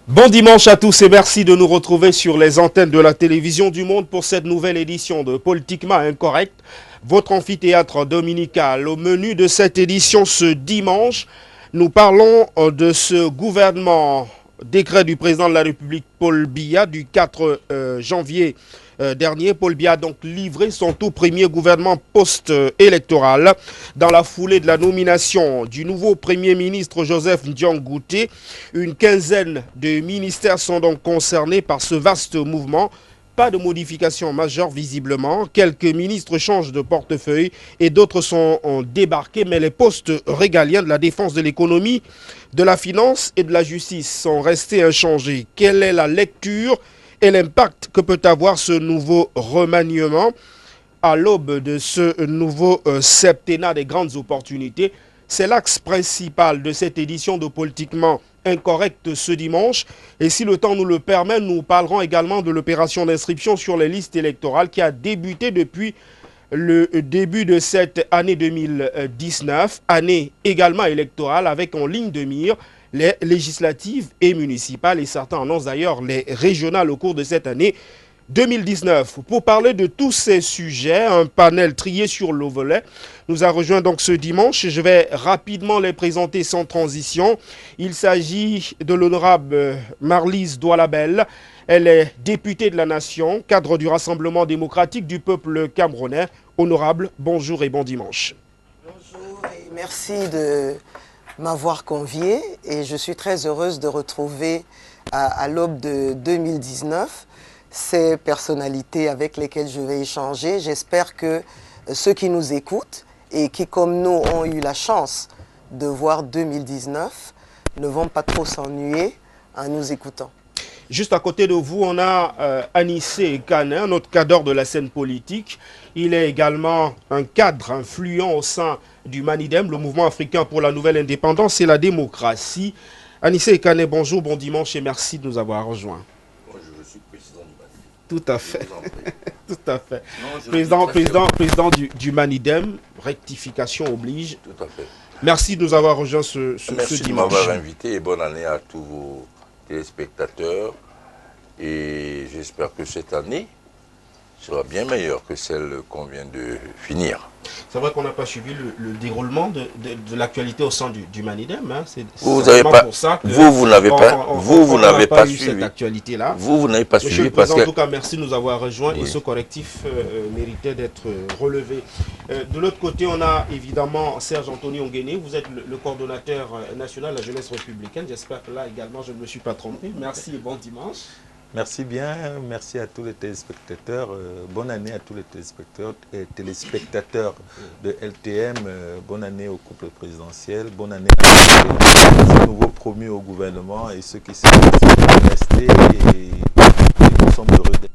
Bon dimanche à tous et merci de nous retrouver sur les antennes de la télévision du Monde pour cette nouvelle édition de Politiquement Incorrect, votre amphithéâtre dominical. Au menu de cette édition ce dimanche, nous parlons de ce gouvernement, décret du président de la République Paul Biya du 4 janvier dernier. Paul Biya a donc livré son tout premier gouvernement post-électoral. Dans la foulée de la nomination du nouveau Premier ministre Joseph Ndiangouté, une quinzaine de ministères sont donc concernés par ce vaste mouvement. Pas de modifications majeures visiblement. Quelques ministres changent de portefeuille et d'autres sont débarqués, mais les postes régaliens de la défense de l'économie, de la finance et de la justice sont restés inchangés. Quelle est la lecture et l'impact que peut avoir ce nouveau remaniement à l'aube de ce nouveau septennat des grandes opportunités? C'est l'axe principal de cette édition de Politiquement Incorrect ce dimanche. Et si le temps nous le permet, nous parlerons également de l'opération d'inscription sur les listes électorales qui a débuté depuis le début de cette année 2019, année également électorale avec en ligne de mire les législatives et municipales et certains annoncent d'ailleurs les régionales au cours de cette année 2019. Pour parler de tous ces sujets, un panel trié sur le volet nous a rejoint donc ce dimanche. Je vais rapidement les présenter sans transition. Il s'agit de l'honorable Marlise Doualabel. Elle est députée de la Nation, cadre du Rassemblement démocratique du peuple camerounais. Honorable, bonjour et bon dimanche. Bonjour et merci de m'avoir convié et je suis très heureuse de retrouver à l'aube de 2019 ces personnalités avec lesquelles je vais échanger. J'espère que ceux qui nous écoutent et qui, comme nous, ont eu la chance de voir 2019 ne vont pas trop s'ennuyer en nous écoutant. Juste à côté de vous, on a Anissé Kane, notre cadre de la scène politique. Il est également un cadre influent au sein du MANIDEM, le mouvement africain pour la nouvelle indépendance et la démocratie. Anissé Kane, bonjour, bon dimanche et merci de nous avoir rejoints. Je suis président du MANIDEM. Tout à fait. Tout à fait. Non, président du MANIDEM, rectification oblige. Tout à fait. Merci de nous avoir rejoints ce dimanche. Merci de m'avoir invité et bonne année à tous vos téléspectateurs. Et j'espère que cette année sera bien meilleure que celle qu'on vient de finir. C'est vrai qu'on n'a pas suivi le déroulement de l'actualité au sein du MANIDEM. Hein. Vous n'avez pas, pour ça que vous n'avez pas, vous n'avez pas suivi suivi cette actualité-là. Vous n'avez pas Monsieur suivi le Président, parce que. en tout cas, merci de nous avoir rejoints Oui. et ce correctif méritait d'être relevé. De l'autre côté, on a évidemment Serge Anthony Onguéné. Vous êtes le coordonnateur national de la jeunesse républicaine. J'espère que là également, je ne me suis pas trompé. Merci et bon dimanche. Merci bien, merci à tous les téléspectateurs. Bonne année à tous les téléspectateurs de LTM. Bonne année au couple présidentiel. Bonne année à tous nouveaux promus au gouvernement et ceux qui sont restés. Et nous sommes heureux d'être.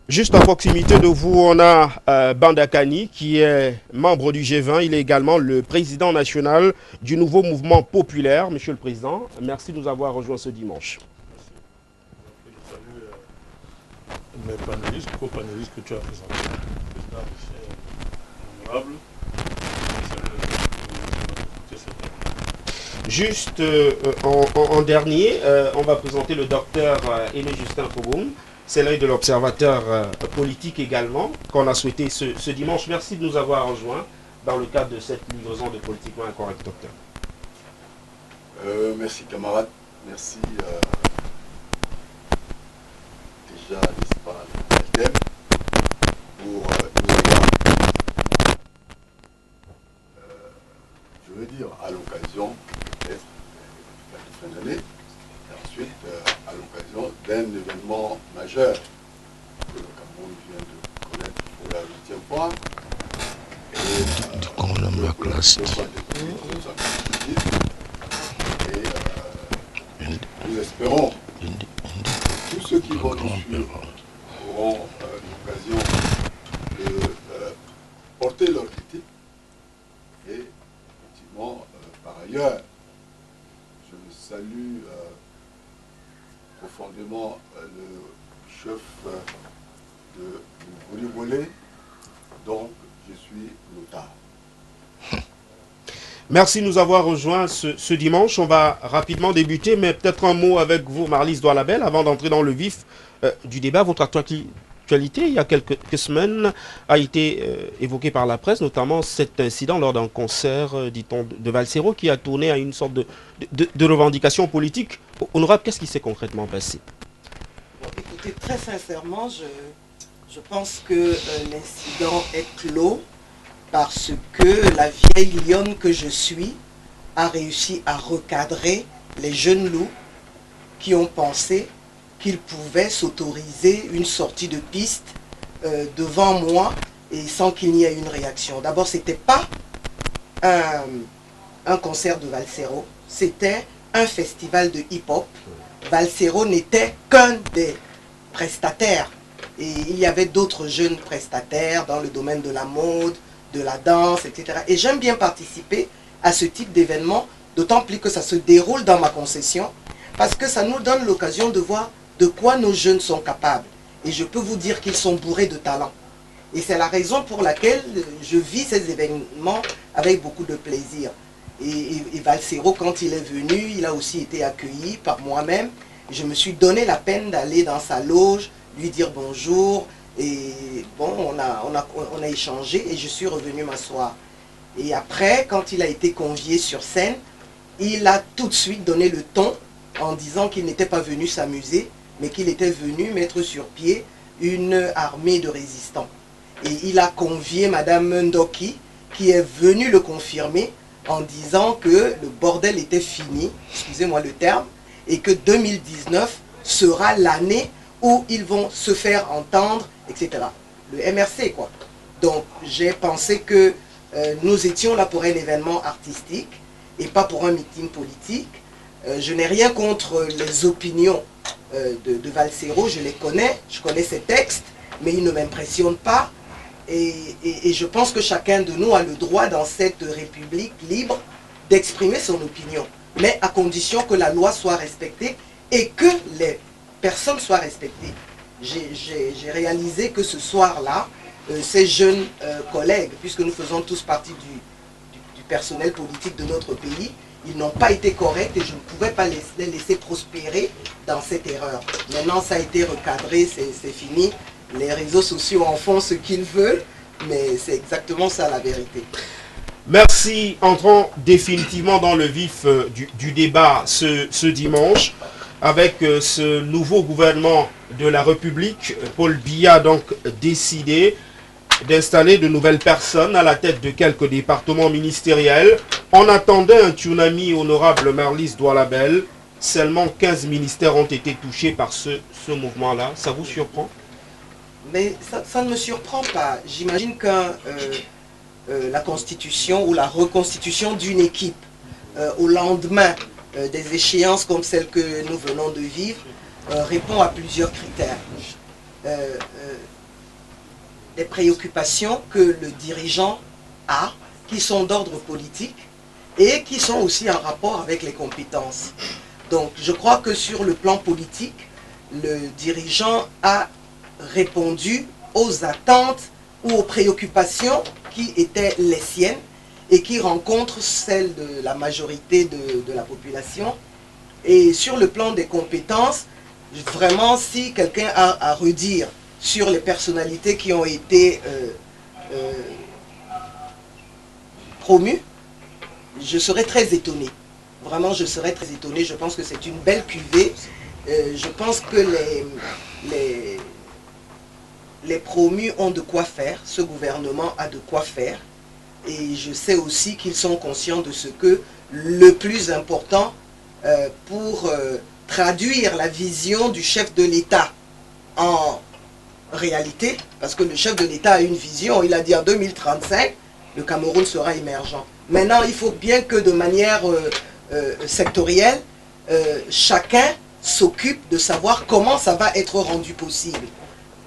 Juste à proximité de vous, on a Bandakani qui est membre du G20. Il est également le président national du nouveau mouvement populaire. Monsieur le Président, merci de nous avoir rejoints ce dimanche. Je salue mes panélistes, co-panélistes que tu as présentés. Le président Michel, honorable. Juste en dernier, on va présenter le docteur Aimé Justin Fogoum. C'est l'œil de l'observateur politique également qu'on a souhaité ce dimanche. Merci de nous avoir rejoints dans le cadre de cette livraison de Politiquement Incorrect, docteur. Merci camarades, merci déjà, n'est-ce pas, le thème pour nous avoir, je veux dire, à l'occasion peut-être de la fin d'année, et ensuite à l'occasion d'un événement majeur que le Cameroun vient de connaître pour la 8e fois. Et nous espérons que tous ceux qui vont nous suivre auront l'occasion de porter leur critique. Et effectivement, par ailleurs, je salue profondément le chef de Bouli-Bolé, donc je suis notable. Merci de nous avoir rejoints ce dimanche. On va rapidement débuter, mais peut-être un mot avec vous, Marlys Doualabel, avant d'entrer dans le vif du débat. Votre actualité, il y a quelques semaines, a été évoquée par la presse, notamment cet incident lors d'un concert, dit-on, de Valsero, qui a tourné à une sorte de revendication politique. Honorable, qu'est-ce qui s'est concrètement passé? Bon, écoutez, très sincèrement, je pense que l'incident est clos, parce que la vieille lionne que je suis a réussi à recadrer les jeunes loups qui ont pensé qu'ils pouvaient s'autoriser une sortie de piste devant moi et sans qu'il n'y ait une réaction. D'abord, ce n'était pas un concert de Valsero, c'était un festival de hip-hop. Valsero n'était qu'un des prestataires. Et il y avait d'autres jeunes prestataires dans le domaine de la mode, de la danse, etc. Et j'aime bien participer à ce type d'événement, d'autant plus que ça se déroule dans ma concession, parce que ça nous donne l'occasion de voir de quoi nos jeunes sont capables. Et je peux vous dire qu'ils sont bourrés de talent. Et c'est la raison pour laquelle je vis ces événements avec beaucoup de plaisir. Et Valsero, quand il est venu, il a aussi été accueilli par moi-même. Je me suis donné la peine d'aller dans sa loge, lui dire bonjour. Et bon, on a échangé et je suis revenu m'asseoir. Et après, quand il a été convié sur scène, il a tout de suite donné le ton en disant qu'il n'était pas venu s'amuser, mais qu'il était venu mettre sur pied une armée de résistants. Et il a convié Madame Ndoki, qui est venue le confirmer en disant que le bordel était fini, excusez-moi le terme, et que 2019 sera l'année où ils vont se faire entendre, etc. Le MRC, quoi. Donc, j'ai pensé que nous étions là pour un événement artistique et pas pour un meeting politique. Je n'ai rien contre les opinions de Valsero, je les connais, je connais ses textes, mais ils ne m'impressionnent pas. Et je pense que chacun de nous a le droit dans cette république libre d'exprimer son opinion, mais à condition que la loi soit respectée et que les personnes soient respectées. J'ai réalisé que ce soir-là, ces jeunes collègues, puisque nous faisons tous partie du personnel politique de notre pays, ils n'ont pas été corrects et je ne pouvais pas les laisser prospérer dans cette erreur. Maintenant, ça a été recadré, c'est fini. Les réseaux sociaux en font ce qu'ils veulent, mais c'est exactement ça la vérité. Merci. Entrons définitivement dans le vif du débat ce dimanche avec ce nouveau gouvernement de la République. Paul Biya a donc décidé d'installer de nouvelles personnes à la tête de quelques départements ministériels. On attendait un tsunami, honorable Marlys Doualabel. Seulement 15 ministères ont été touchés par ce mouvement-là. Ça vous surprend? Mais ça ne me surprend pas. J'imagine que la constitution ou la reconstitution d'une équipe au lendemain des échéances comme celles que nous venons de vivre répond à plusieurs critères. Des préoccupations que le dirigeant a, qui sont d'ordre politique et qui sont aussi en rapport avec les compétences. Donc je crois que sur le plan politique, le dirigeant a répondu aux attentes ou aux préoccupations qui étaient les siennes et qui rencontrent celles de la majorité de la population. Et sur le plan des compétences, vraiment, si quelqu'un a à redire sur les personnalités qui ont été promues, je serais très étonné. Vraiment, je serais très étonné. Je pense que c'est une belle cuvée. Je pense que les promus ont de quoi faire. Ce gouvernement a de quoi faire. Et je sais aussi qu'ils sont conscients de ce que le plus important pour traduire la vision du chef de l'État en réalité, parce que le chef de l'État a une vision, il a dit en 2035, le Cameroun sera émergent. Maintenant, il faut bien que de manière sectorielle, chacun s'occupe de savoir comment ça va être rendu possible.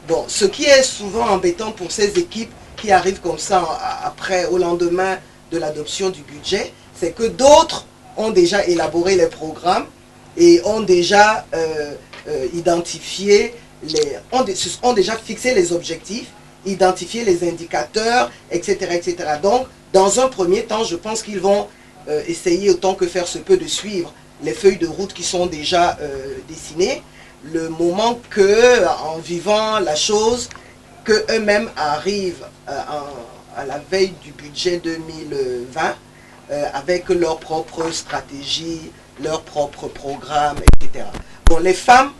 Bon, ce qui est souvent embêtant pour ces équipes qui arrivent comme ça après, au lendemain de l'adoption du budget, c'est que d'autres ont déjà élaboré les programmes et ont déjà identifié, ont déjà fixé les objectifs, identifié les indicateurs, etc., etc. Donc, dans un premier temps, je pense qu'ils vont essayer autant que faire se peut de suivre les feuilles de route qui sont déjà dessinées. Le moment que, en vivant la chose, qu'eux-mêmes arrivent à la veille du budget 2020 avec leur propre stratégie, leur propre programme, etc. Bon, les femmes,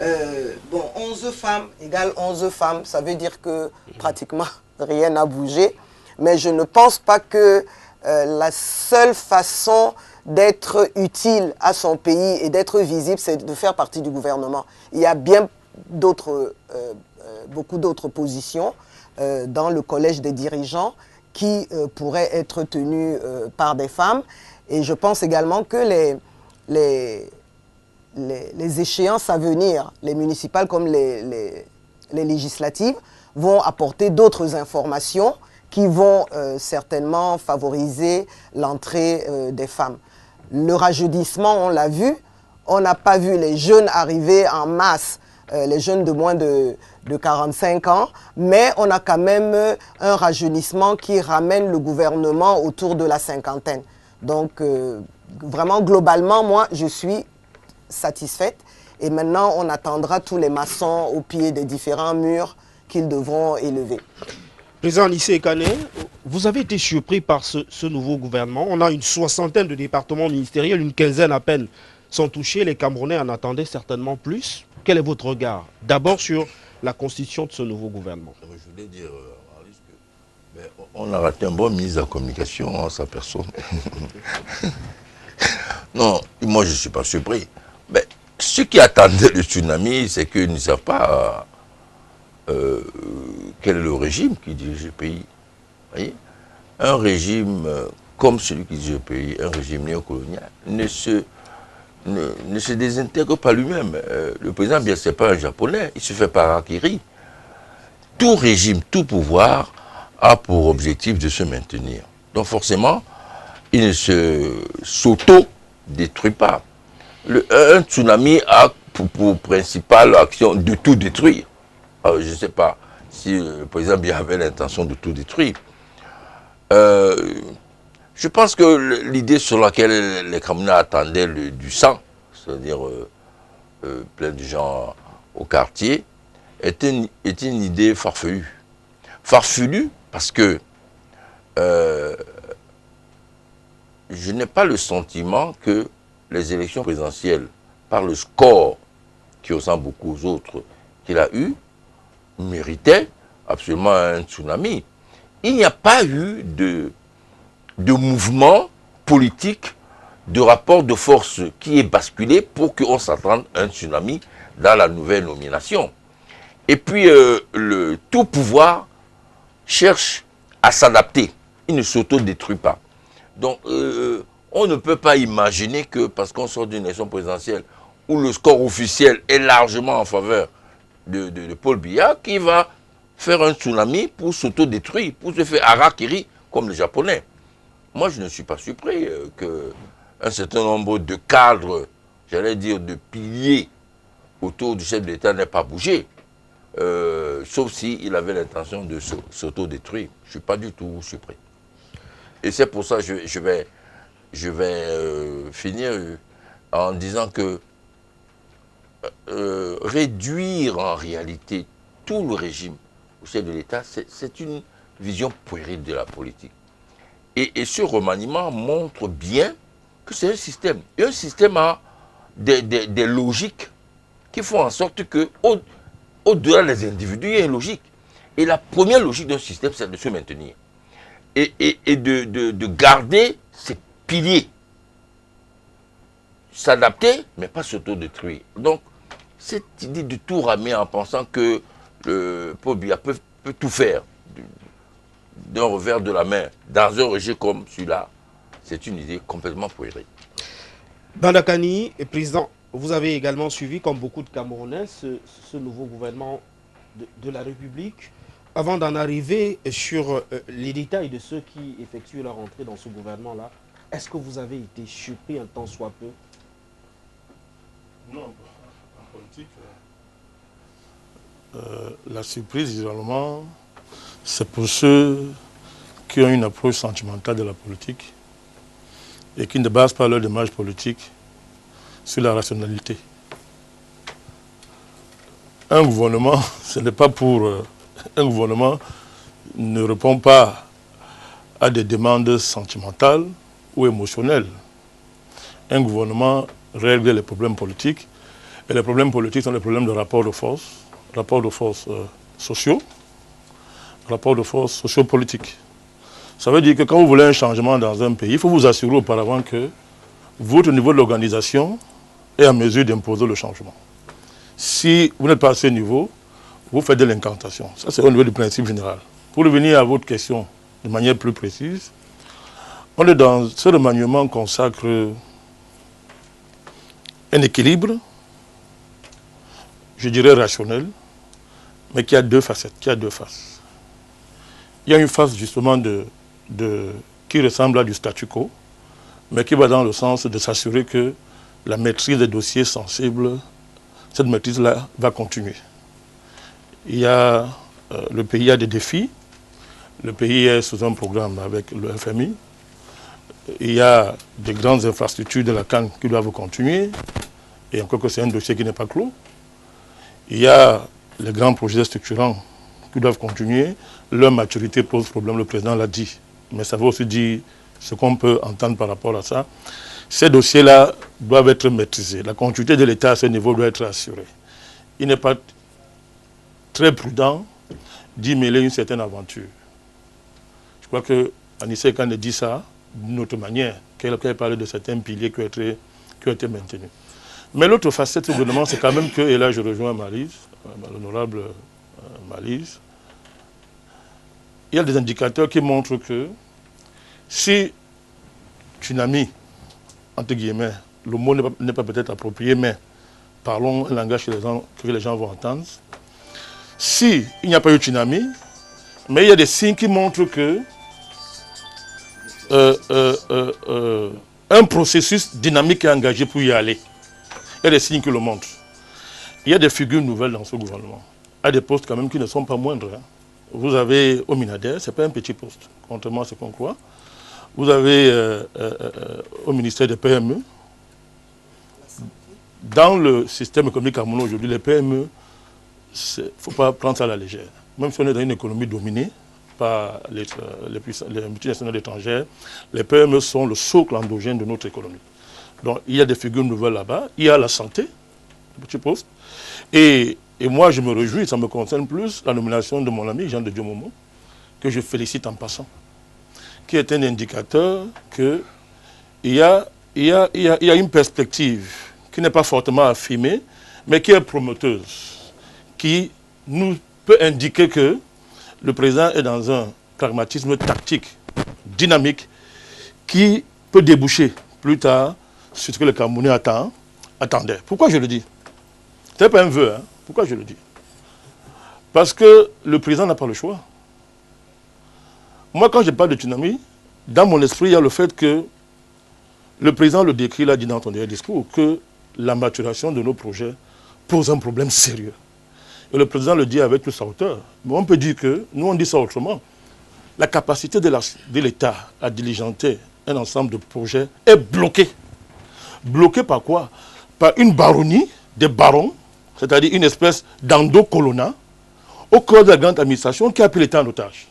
11 femmes égale 11 femmes, ça veut dire que pratiquement rien n'a bougé. Mais je ne pense pas que la seule façon d'être utile à son pays et d'être visible, c'est de faire partie du gouvernement. Il y a bien beaucoup d'autres positions dans le collège des dirigeants qui pourraient être tenues par des femmes. Et je pense également que les échéances à venir, les municipales comme les législatives, vont apporter d'autres informations qui vont certainement favoriser l'entrée des femmes. Le rajeunissement, on l'a vu, on n'a pas vu les jeunes arriver en masse, les jeunes de moins de 45 ans, mais on a quand même un rajeunissement qui ramène le gouvernement autour de la cinquantaine. Donc, vraiment, globalement, moi, je suis satisfaite. Et maintenant, on attendra tous les maçons au pied des différents murs qu'ils devront élever. Président Nissé Kane, vous avez été surpris par ce nouveau gouvernement. On a une soixantaine de départements ministériels, une quinzaine à peine sont touchés. Les Camerounais en attendaient certainement plus. Quel est votre regard? D'abord sur la constitution de ce nouveau gouvernement. Je voulais dire, on a raté un bon ministre de la communication en sa personne. Non, moi je ne suis pas surpris. Mais ceux qui attendaient le tsunami, c'est qu'ils ne savent pas quel est le régime qui dirige le pays. Vous voyez, un régime comme celui qui dirige le pays, un régime néocolonial, ne se désintègre pas lui-même. Le président, bien, ce n'est pas un japonais, il se fait par harakiri. Tout régime, tout pouvoir a pour objectif de se maintenir. Donc forcément, il ne s'auto-détruit pas. Un tsunami a pour principale action de tout détruire. Alors, je ne sais pas si le président bien avait l'intention de tout détruire. Je pense que l'idée sur laquelle les Camerounais attendaient du sang, c'est-à-dire plein de gens au quartier, était une idée farfelue. Farfelue parce que je n'ai pas le sentiment que les élections présidentielles, par le score qui ressemble beaucoup aux autres qu'il a eu, méritaient absolument un tsunami. Il n'y a pas eu de mouvement politique, de rapport de force qui est basculé pour qu'on s'attende à un tsunami dans la nouvelle nomination. Et puis, le tout pouvoir cherche à s'adapter. Il ne s'auto-détruit pas. Donc, on ne peut pas imaginer que, parce qu'on sort d'une élection présidentielle où le score officiel est largement en faveur de Paul Biya, qui va faire un tsunami pour s'auto-détruire, pour se faire harakiri comme les Japonais. Moi, je ne suis pas surpris qu'un certain nombre de cadres, j'allais dire de piliers autour du chef de l'État n'aient pas bougé, sauf s'il avait l'intention de s'auto-détruire. Je ne suis pas du tout surpris. Et c'est pour ça que je vais finir en disant que réduire en réalité tout le régime au chef de l'État, c'est une vision puérile de la politique. Et ce remaniement montre bien que c'est un système. Et un système a des logiques qui font en sorte que, au-delà des individus, il y a une logique. Et la première logique d'un système, c'est de se maintenir. Et de garder ses piliers. S'adapter, mais pas s'auto-détruire. Donc, cette idée de tout ramer en pensant que le Paul Biya peut tout faire d'un revers de la main dans un régime comme celui-là, c'est une idée complètement puérile. Bandakani, président, vous avez également suivi, comme beaucoup de Camerounais, ce nouveau gouvernement de la République. Avant d'en arriver sur les détails de ceux qui effectuent leur entrée dans ce gouvernement-là, est-ce que vous avez été surpris un tant soit peu? Non, en politique, la surprise, généralement, c'est pour ceux qui ont une approche sentimentale de la politique. et qui ne basent pas leur démarche politique sur la rationalité. Un gouvernement, ce n'est pas pour... un gouvernement ne répond pas à des demandes sentimentales ou émotionnelles. Un gouvernement règle les problèmes politiques, et les problèmes politiques sont les problèmes de rapports de force sociaux, rapports de force sociopolitiques. Ça veut dire que quand vous voulez un changement dans un pays, il faut vous assurer auparavant que votre niveau de l'organisation est en mesure d'imposer le changement. Si vous n'êtes pas à ce niveau, vous faites de l'incantation. Ça, c'est au niveau du principe général. Pour revenir à votre question de manière plus précise, on est dans ce remaniement consacre un équilibre, je dirais rationnel, mais qui a deux facettes, qui a deux faces. Il y a une face justement qui ressemble à du statu quo, mais qui va dans le sens de s'assurer que la maîtrise des dossiers sensibles, cette maîtrise-là va continuer. Le pays a des défis, le pays est sous un programme avec le FMI, il y a des grandes infrastructures de la CAN qui doivent continuer, et encore que c'est un dossier qui n'est pas clos. Il y a les grands projets structurants qui doivent continuer, leur maturité pose problème, le président l'a dit. Mais ça veut aussi dire ce qu'on peut entendre par rapport à ça. Ces dossiers-là doivent être maîtrisés. La continuité de l'État à ce niveau doit être assurée. Il n'est pas très prudent d'y mêler une certaine aventure. Je crois que Anissé Kane dit ça d'une autre manière, qu'elle parle de certains piliers qui ont été maintenus. Mais l'autre facette du gouvernement, c'est quand même que, et là je rejoins Maryse, l'honorable Maryse, il y a des indicateurs qui montrent que si tsunami, entre guillemets, le mot n'est pas peut-être approprié, mais parlons un langage que les gens vont entendre. Si il n'y a pas eu tsunami, mais il y a des signes qui montrent que un processus dynamique est engagé pour y aller. Il y a des signes qui le montrent. Il y a des figures nouvelles dans ce gouvernement, à des postes quand même qui ne sont pas moindres. Hein. Vous avez au Minader, ce n'est pas un petit poste, contrairement à ce qu'on croit. Vous avez au ministère des PME. Dans le système économique à mon aujourd'hui, les PME, il ne faut pas prendre ça à la légère. Même si on est dans une économie dominée par les multinationales étrangères, les PME sont le socle endogène de notre économie. Donc il y a des figures nouvelles là-bas. Il y a la santé, le petit poste. Et moi, je me réjouis, ça me concerne plus, la nomination de mon ami Jean de Diomomo, que je félicite en passant, qui est un indicateur qu'il y a une perspective qui n'est pas fortement affirmée, mais qui est promoteuse, qui nous peut indiquer que le président est dans un pragmatisme tactique, dynamique, qui peut déboucher plus tard sur ce que le Camerounais attendait. Pourquoi je le dis? Ce n'est pas un vœu, hein? Pourquoi je le dis? Parce que le président n'a pas le choix. Moi, quand je parle de tsunami, dans mon esprit, il y a le fait que le président le décrit, l'a dit dans son dernier discours, que la maturation de nos projets pose un problème sérieux. Et le président le dit avec toute sa hauteur. Mais on peut dire que, nous on dit ça autrement, la capacité de l'État à diligenter un ensemble de projets est bloquée. Bloquée par quoi? Par une baronnie des barons, c'est-à-dire une espèce d'endocolonat au cœur de la grande administration qui a pris l'État en otage.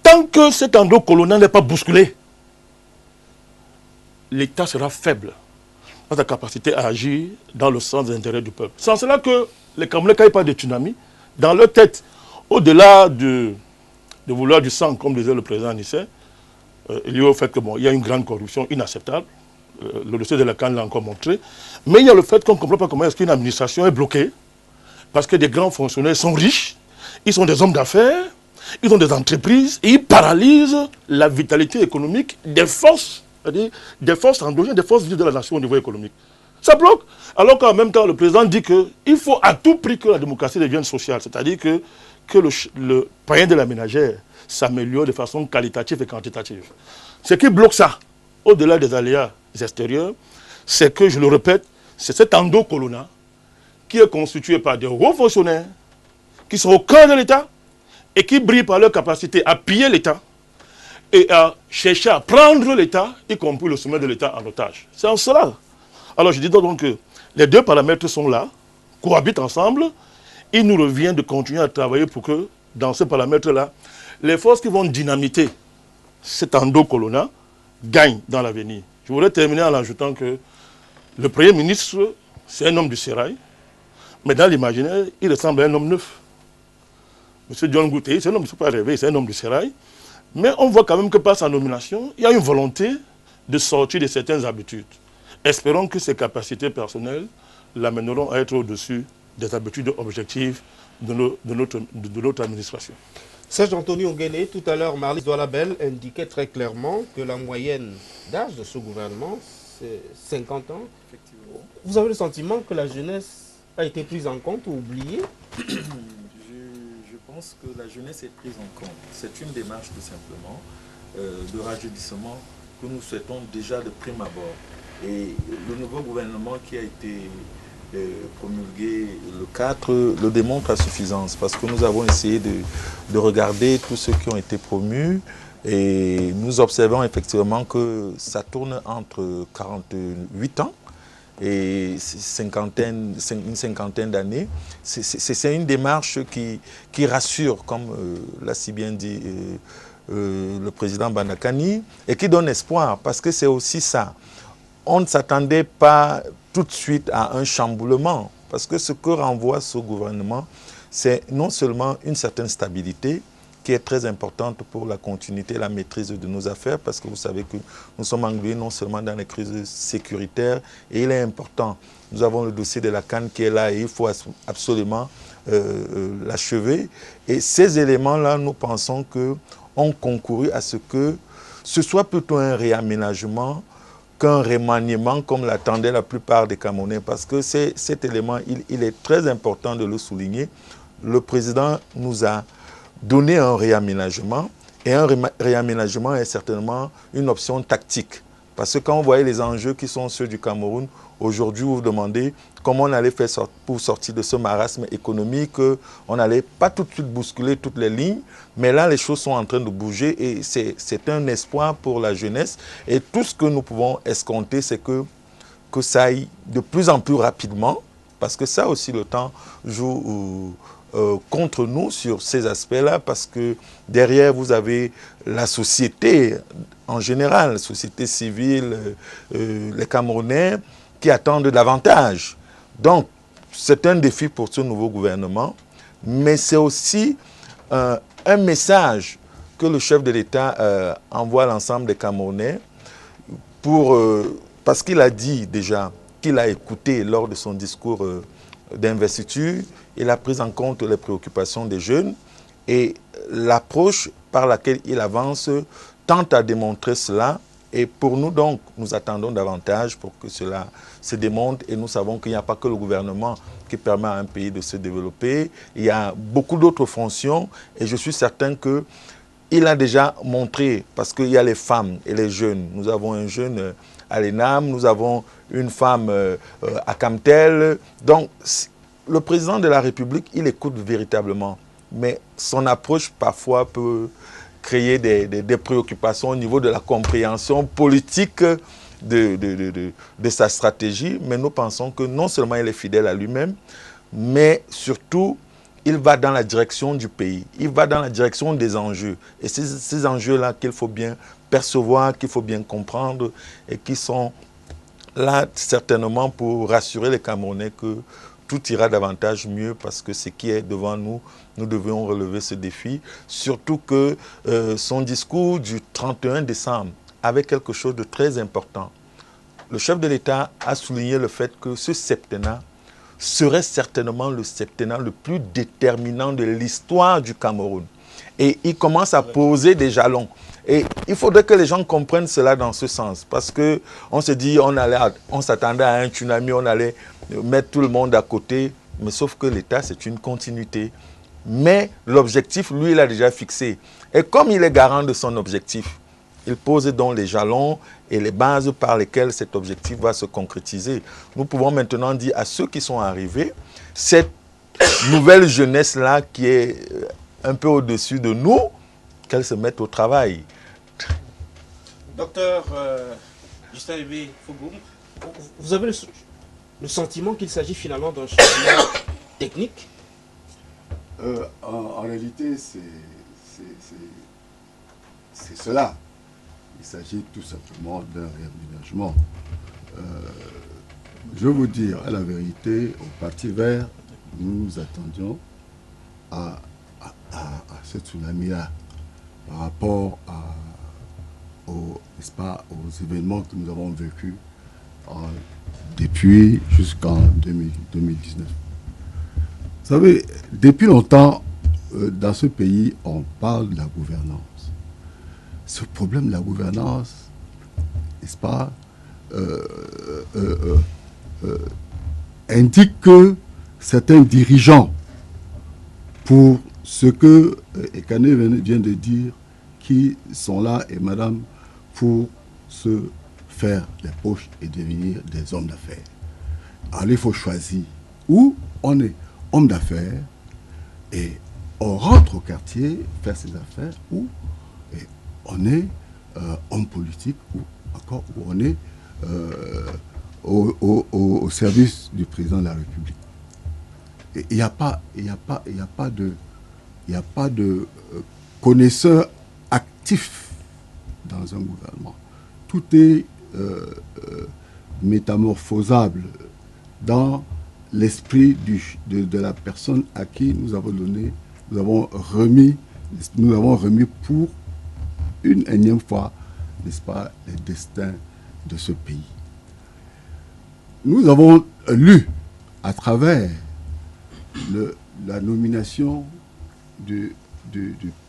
Tant que cet endocolonat n'est pas bousculé, l'État sera faible dans sa capacité à agir dans le sens des intérêts du peuple. C'est en cela que les Camerounais, quand ils parlent de tsunami, dans leur tête, au-delà de vouloir du sang, comme disait le président Anissé, il y a au fait qu'il y a une grande corruption inacceptable. Le dossier de la CAN l'a encore montré. Mais il y a le fait qu'on ne comprend pas comment est-ce qu'une administration est bloquée. Parce que des grands fonctionnaires sont riches, ils sont des hommes d'affaires, ils ont des entreprises, et ils paralysent la vitalité économique des forces, c'est-à-dire des forces endogènes, des forces vives de la nation au niveau économique. Ça bloque. Alors qu'en même temps, le président dit qu'il faut à tout prix que la démocratie devienne sociale, c'est-à-dire que le païen de la ménagère s'améliore de façon qualitative et quantitative. Ce qui bloque ça, au-delà des aléas extérieurs, c'est que, je le répète, c'est cet endocolonat qui est constitué par des hauts fonctionnaires qui sont au cœur de l'État et qui brillent par leur capacité à piller l'État et à chercher à prendre l'État, y compris le sommet de l'État en otage. C'est en cela. Alors je dis donc que les deux paramètres sont là, cohabitent ensemble. Il nous revient de continuer à travailler pour que, dans ce paramètre-là, les forces qui vont dynamiter cet endo-colonna gagnent dans l'avenir. Je voudrais terminer en ajoutant que le Premier ministre, c'est un homme du sérail, mais dans l'imaginaire, il ressemble à un homme neuf. M. John Gouté, c'est un homme, il ne faut pas rêver, c'est un homme du sérail. Mais on voit quand même que par sa nomination, il y a une volonté de sortir de certaines habitudes. Espérons que ses capacités personnelles l'amèneront à être au-dessus des habitudes objectives de notre administration. Serge Anthony Onguéné, tout à l'heure, Marlise Doualabel indiquait très clairement que la moyenne d'âge de ce gouvernement, c'est 50 ans. Effectivement. Vous avez le sentiment que la jeunesse a été prise en compte ou oubliée? Je pense que la jeunesse est prise en compte. C'est une démarche tout simplement de rajeunissement que nous souhaitons déjà de prime abord. Et le nouveau gouvernement qui a été promulgué le 4 le démontre à suffisance parce que nous avons essayé de regarder tous ceux qui ont été promus et nous observons effectivement que ça tourne entre 48 ans et une cinquantaine d'années. C'est une démarche qui rassure, comme l'a si bien dit le président Bandakani, et qui donne espoir, parce que c'est aussi ça. On ne s'attendait pas tout de suite à un chamboulement, parce que ce que renvoie ce gouvernement, c'est non seulement une certaine stabilité, qui est très importante pour la continuité et la maîtrise de nos affaires, parce que vous savez que nous sommes englués non seulement dans les crises sécuritaires, et il est important, nous avons le dossier de la CAN qui est là, et il faut absolument l'achever. Et ces éléments-là, nous pensons ont concouru à ce que ce soit plutôt un réaménagement qu'un remaniement, comme l'attendaient la plupart des Camerounais, parce que cet élément, il est très important de le souligner. Le président nous a donner un réaménagement, et un réaménagement est certainement une option tactique. Parce que quand on voyait les enjeux qui sont ceux du Cameroun, aujourd'hui vous vous demandez comment on allait faire pour sortir de ce marasme économique, on n'allait pas tout de suite bousculer toutes les lignes, mais là les choses sont en train de bouger et c'est un espoir pour la jeunesse. Et tout ce que nous pouvons escompter, c'est que ça aille de plus en plus rapidement, parce que ça aussi le temps joue contre nous sur ces aspects-là, parce que derrière, vous avez la société en général, la société civile, les Camerounais, qui attendent davantage. Donc, c'est un défi pour ce nouveau gouvernement, mais c'est aussi un message que le chef de l'État envoie à l'ensemble des Camerounais, parce qu'il a dit déjà qu'il a écouté lors de son discours d'investiture, il a pris en compte les préoccupations des jeunes et l'approche par laquelle il avance tente à démontrer cela. Et pour nous donc, nous attendons davantage pour que cela se démontre et nous savons qu'il n'y a pas que le gouvernement qui permet à un pays de se développer. Il y a beaucoup d'autres fonctions et je suis certain qu'il a déjà montré, parce qu'il y a les femmes et les jeunes. Nous avons un jeune à l'ENAM, nous avons une femme à Camtel. Donc, le président de la République, il écoute véritablement, mais son approche parfois peut créer des préoccupations au niveau de la compréhension politique de sa stratégie. Mais nous pensons que non seulement il est fidèle à lui-même, mais surtout, il va dans la direction du pays, il va dans la direction des enjeux. Et ces enjeux-là qu'il faut bien percevoir, qu'il faut bien comprendre et qui sont là certainement pour rassurer les Camerounais que tout ira davantage mieux, parce que ce qui est devant nous, nous devons relever ce défi. Surtout que son discours du 31 décembre avait quelque chose de très important. Le chef de l'État a souligné le fait que ce septennat serait certainement le septennat le plus déterminant de l'histoire du Cameroun. Et il commence à poser des jalons. Et il faudrait que les gens comprennent cela dans ce sens. Parce qu'on se dit, on s'attendait à un tsunami, on allait mettre tout le monde à côté. Mais sauf que l'État, c'est une continuité. Mais l'objectif, lui, il a déjà fixé. Et comme il est garant de son objectif, il pose donc les jalons et les bases par lesquelles cet objectif va se concrétiser. Nous pouvons maintenant dire à ceux qui sont arrivés, cette nouvelle jeunesse-là qui est un peu au-dessus de nous, qu'elle se mette au travail. Docteur Justin Aimé Fougoum, vous avez le sentiment qu'il s'agit finalement d'un changement technique? En réalité, c'est cela. Il s'agit tout simplement d'un réaménagement. Je vais vous dire, à la vérité, au Parti vert, nous nous attendions à ce tsunami-là par rapport aux événements que nous avons vécus depuis jusqu'en 2019. Vous savez, depuis longtemps, dans ce pays, on parle de la gouvernance. Ce problème de la gouvernance, n'est-ce pas, indique que certains dirigeants, pour ce que Ekane vient de dire, qui sont là, et madame, pour se faire les poches et devenir des hommes d'affaires. Alors il faut choisir où on est homme d'affaires et on rentre au quartier faire ses affaires, ou on est homme politique, ou encore où on est au service du président de la République. Il n'y a pas de connaisseur actif dans un gouvernement. Tout est métamorphosable dans l'esprit de la personne à qui nous avons remis pour une énième fois, n'est-ce pas, les destins de ce pays. Nous avons lu à travers la nomination du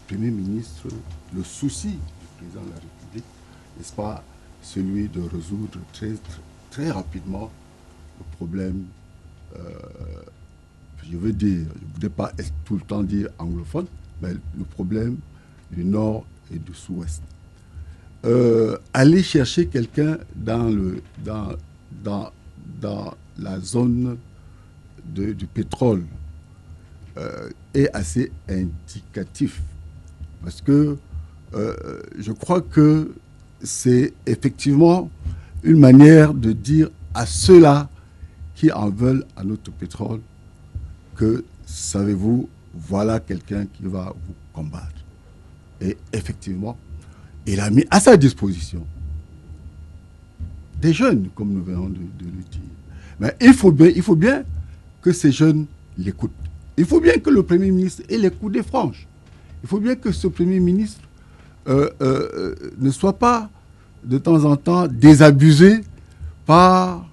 Premier ministre le souci du président de la République, n'est-ce pas, celui de résoudre très rapidement le problème, je veux dire, je ne voudrais pas tout le temps dire anglophone, mais le problème du Nord et du Sud-Ouest. Aller chercher quelqu'un dans la zone du pétrole est assez indicatif, parce que je crois que c'est effectivement une manière de dire à ceux-là qui en veulent à notre pétrole que, savez-vous, voilà quelqu'un qui va vous combattre. Et effectivement, il a mis à sa disposition des jeunes, comme nous venons de le dire. Mais il faut bien que ces jeunes l'écoutent. Il faut bien que le Premier ministre ait les coups des franches. Il faut bien que ce Premier ministre ne soit pas de temps en temps désabusé par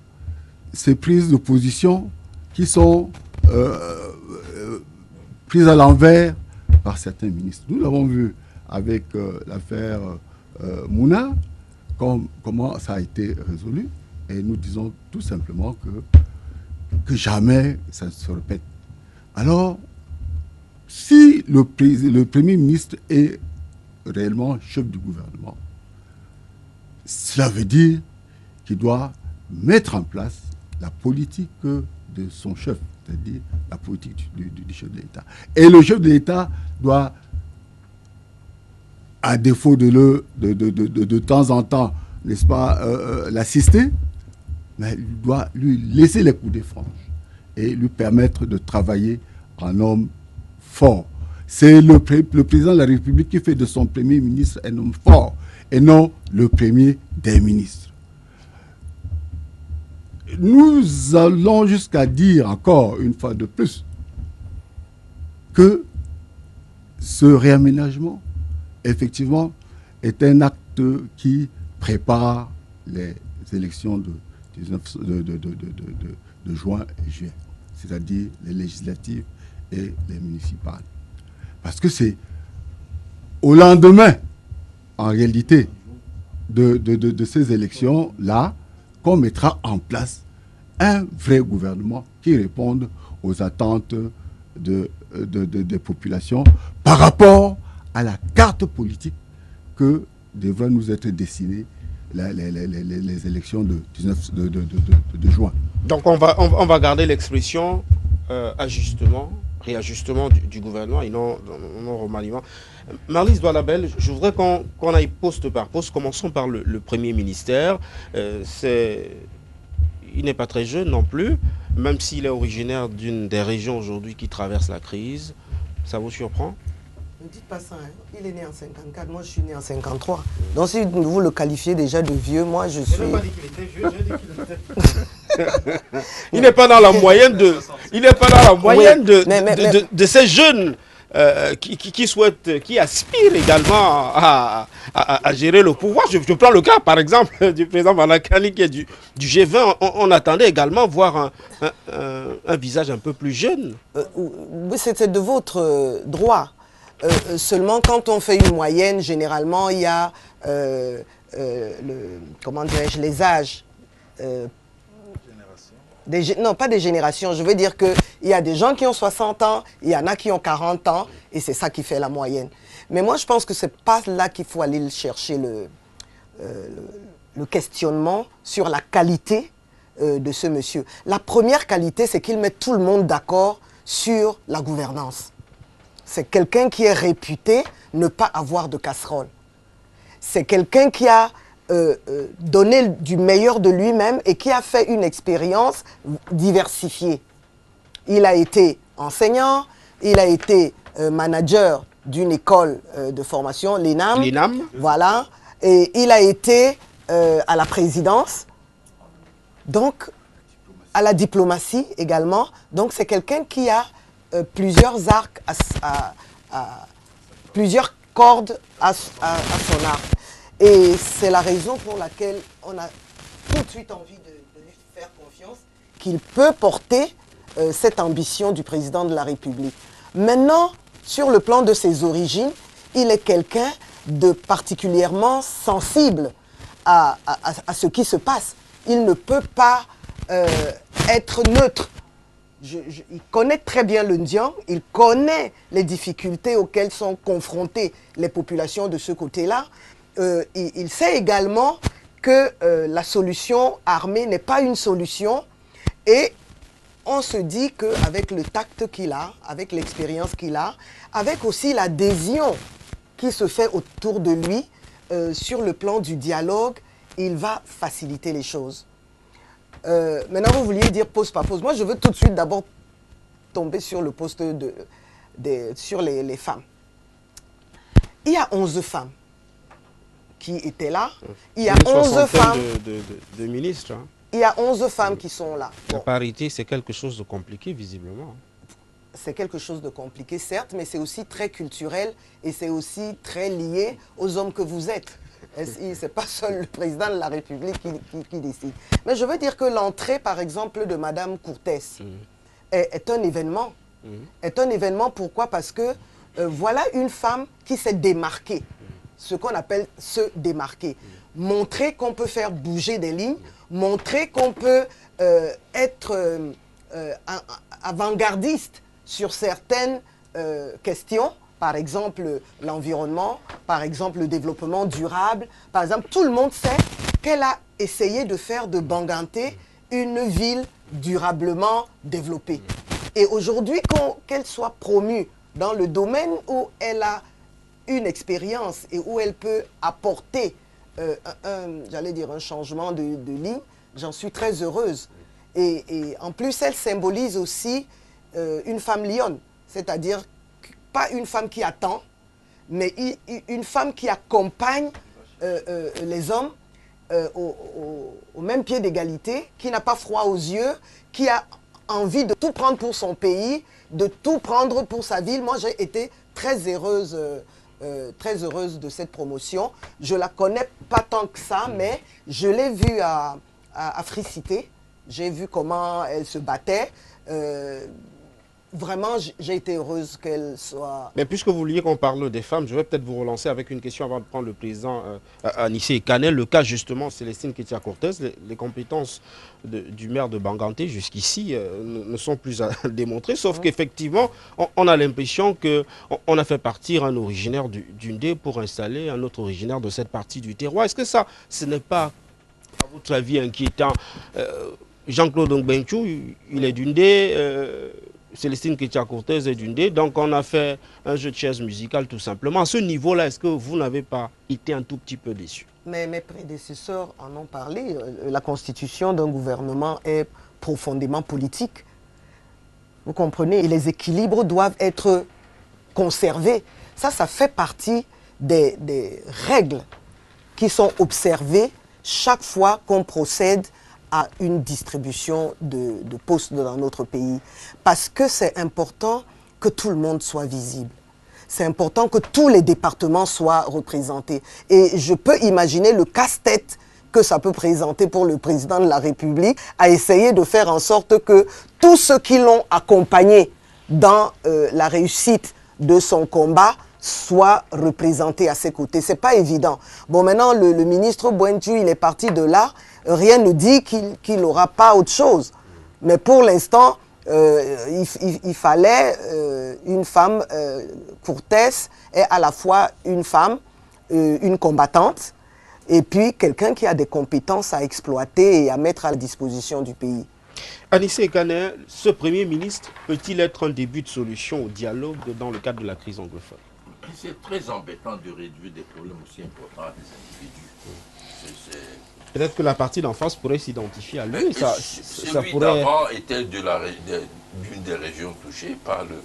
ces prises de position qui sont prises à l'envers par certains ministres. Nous l'avons vu avec l'affaire Mouna, comment ça a été résolu, et nous disons tout simplement que jamais ça ne se répète. Alors, si le Premier ministre est réellement chef du gouvernement, cela veut dire qu'il doit mettre en place la politique de son chef, c'est-à-dire la politique du chef de l'État. Et le chef de l'État doit, à défaut de temps en temps, n'est-ce pas, l'assister, mais il doit lui laisser les coups des franges et lui permettre de travailler en homme fort. C'est le président de la République qui fait de son Premier ministre un homme fort et non le premier des ministres. Nous allons jusqu'à dire encore une fois de plus que ce réaménagement, effectivement, est un acte qui prépare les élections de juin et juillet, c'est-à-dire les législatives et les municipales. Parce que c'est au lendemain, en réalité, de ces élections-là, qu'on mettra en place un vrai gouvernement qui réponde aux attentes des populations par rapport à la carte politique que devraient nous être destinées les élections de juin. Donc on va garder l'expression ajustement réajustement du gouvernement et non remaniement. Marlise Doualabel, je voudrais qu'on aille poste par poste. Commençons par le Premier ministère. Il n'est pas très jeune non plus, même s'il est originaire d'une des régions aujourd'hui qui traverse la crise. Ça vous surprend? Ne dites pas ça, hein. Il est né en 54, moi je suis né en 53. Donc si vous le qualifiez déjà de vieux, moi je suis... Je n'ai pas dit qu'il était vieux, j'ai dit qu'il était... Il n'est pas dans la moyenne de... Il n'est pas dans la moyenne de ces jeunes qui souhaitent, qui aspirent également à gérer le pouvoir. Je prends le cas, par exemple, du président Malakani qui est du G20. On attendait également voir un visage un peu plus jeune. Oui, c'était de votre droit. Seulement, quand on fait une moyenne, généralement, il y a comment dirais-je, les âges. Non, pas des générations. Je veux dire qu'il y a des gens qui ont 60 ans, il y en a qui ont 40 ans, et c'est ça qui fait la moyenne. Mais moi, je pense que ce n'est pas là qu'il faut aller chercher le questionnement sur la qualité de ce monsieur. La première qualité, c'est qu'il met tout le monde d'accord sur la gouvernance. C'est quelqu'un qui est réputé ne pas avoir de casserole. C'est quelqu'un qui a donné du meilleur de lui-même et qui a fait une expérience diversifiée. Il a été enseignant, il a été manager d'une école de formation, l'ENAM. L'ENAM. Voilà. Et il a été à la présidence, donc à la diplomatie également. Donc c'est quelqu'un qui a plusieurs arcs, plusieurs cordes à son arc. Et c'est la raison pour laquelle on a tout de suite envie de lui faire confiance, qu'il peut porter cette ambition du président de la République. Maintenant, sur le plan de ses origines, il est quelqu'un de particulièrement sensible à ce qui se passe. Il ne peut pas être neutre. Il connaît très bien le Ndian, il connaît les difficultés auxquelles sont confrontées les populations de ce côté-là. Il sait également que la solution armée n'est pas une solution et on se dit qu'avec le tact qu'il a, avec l'expérience qu'il a, avec aussi l'adhésion qui se fait autour de lui sur le plan du dialogue, il va faciliter les choses. Maintenant, vous vouliez dire poste par poste. Moi, je veux tout de suite d'abord tomber sur le poste sur les femmes. Il y a 11 femmes qui étaient là. Il y a 11 femmes de ministres. Hein. Il y a 11 femmes qui sont là. Bon. La parité, c'est quelque chose de compliqué, visiblement. C'est quelque chose de compliqué, certes, mais c'est aussi très culturel et c'est aussi très lié aux hommes que vous êtes. Ce n'est pas seul le président de la République qui décide. Mais je veux dire que l'entrée, par exemple, de Madame Courtès est un événement. Est un événement, pourquoi? Parce que voilà une femme qui s'est démarquée. Ce qu'on appelle se démarquer. Montrer qu'on peut faire bouger des lignes, montrer qu'on peut être avant-gardiste sur certaines questions, par exemple l'environnement, par exemple le développement durable. Par exemple, tout le monde sait qu'elle a essayé de faire de Banganté une ville durablement développée. Et aujourd'hui, qu'elle soit promue dans le domaine où elle a une expérience et où elle peut apporter j'allais dire un changement de ligne, j'en suis très heureuse. Et en plus, elle symbolise aussi une femme lionne, c'est-à-dire pas une femme qui attend, mais une femme qui accompagne les hommes au même pied d'égalité, qui n'a pas froid aux yeux, qui a envie de tout prendre pour son pays, de tout prendre pour sa ville. Moi, j'ai été très heureuse de cette promotion. Je ne la connais pas tant que ça, mais je l'ai vue à Free-Cité. J'ai vu comment elle se battait. Vraiment, j'ai été heureuse qu'elle soit... Mais puisque vous vouliez qu'on parle des femmes, je vais peut-être vous relancer avec une question avant de prendre le président Anissé Canel. Le cas justement, Célestine Kétia-Cortez, les compétences du maire de Banganté jusqu'ici ne sont plus à démontrer, sauf qu'effectivement, on a l'impression qu'on a fait partir un originaire d'Undé pour installer un autre originaire de cette partie du terroir. Est-ce que ça, ce n'est pas, à votre avis, inquiétant? Jean-Claude Ngbenchou, il est d'Undé. Célestine Ketia-Cortez et Dundé. Donc on a fait un jeu de chaises musicales tout simplement. À ce niveau-là, est-ce que vous n'avez pas été un tout petit peu déçu? Mais mes prédécesseurs en ont parlé. La constitution d'un gouvernement est profondément politique. Vous comprenez? Et les équilibres doivent être conservés. Ça fait partie des règles qui sont observées chaque fois qu'on procède à une distribution de postes dans notre pays. Parce que c'est important que tout le monde soit visible. C'est important que tous les départements soient représentés. Et je peux imaginer le casse-tête que ça peut présenter pour le président de la République à essayer de faire en sorte que tous ceux qui l'ont accompagné dans la réussite de son combat soient représentés à ses côtés. C'est pas évident. Bon, maintenant, le ministre Bointu, il est parti de là. Rien ne dit qu'il n'aura pas autre chose. Mais pour l'instant, il fallait une femme courtesse et à la fois une femme, une combattante, et puis quelqu'un qui a des compétences à exploiter et à mettre à la disposition du pays. Anissé Kane, ce Premier ministre peut-il être un début de solution au dialogue dans le cadre de la crise anglophone? C'est très embêtant de réduire des problèmes aussi importants à des individus. Peut-être que la partie d'en face pourrait s'identifier à lui. Ça lui pourrait... d'avant était d'une des régions touchées par le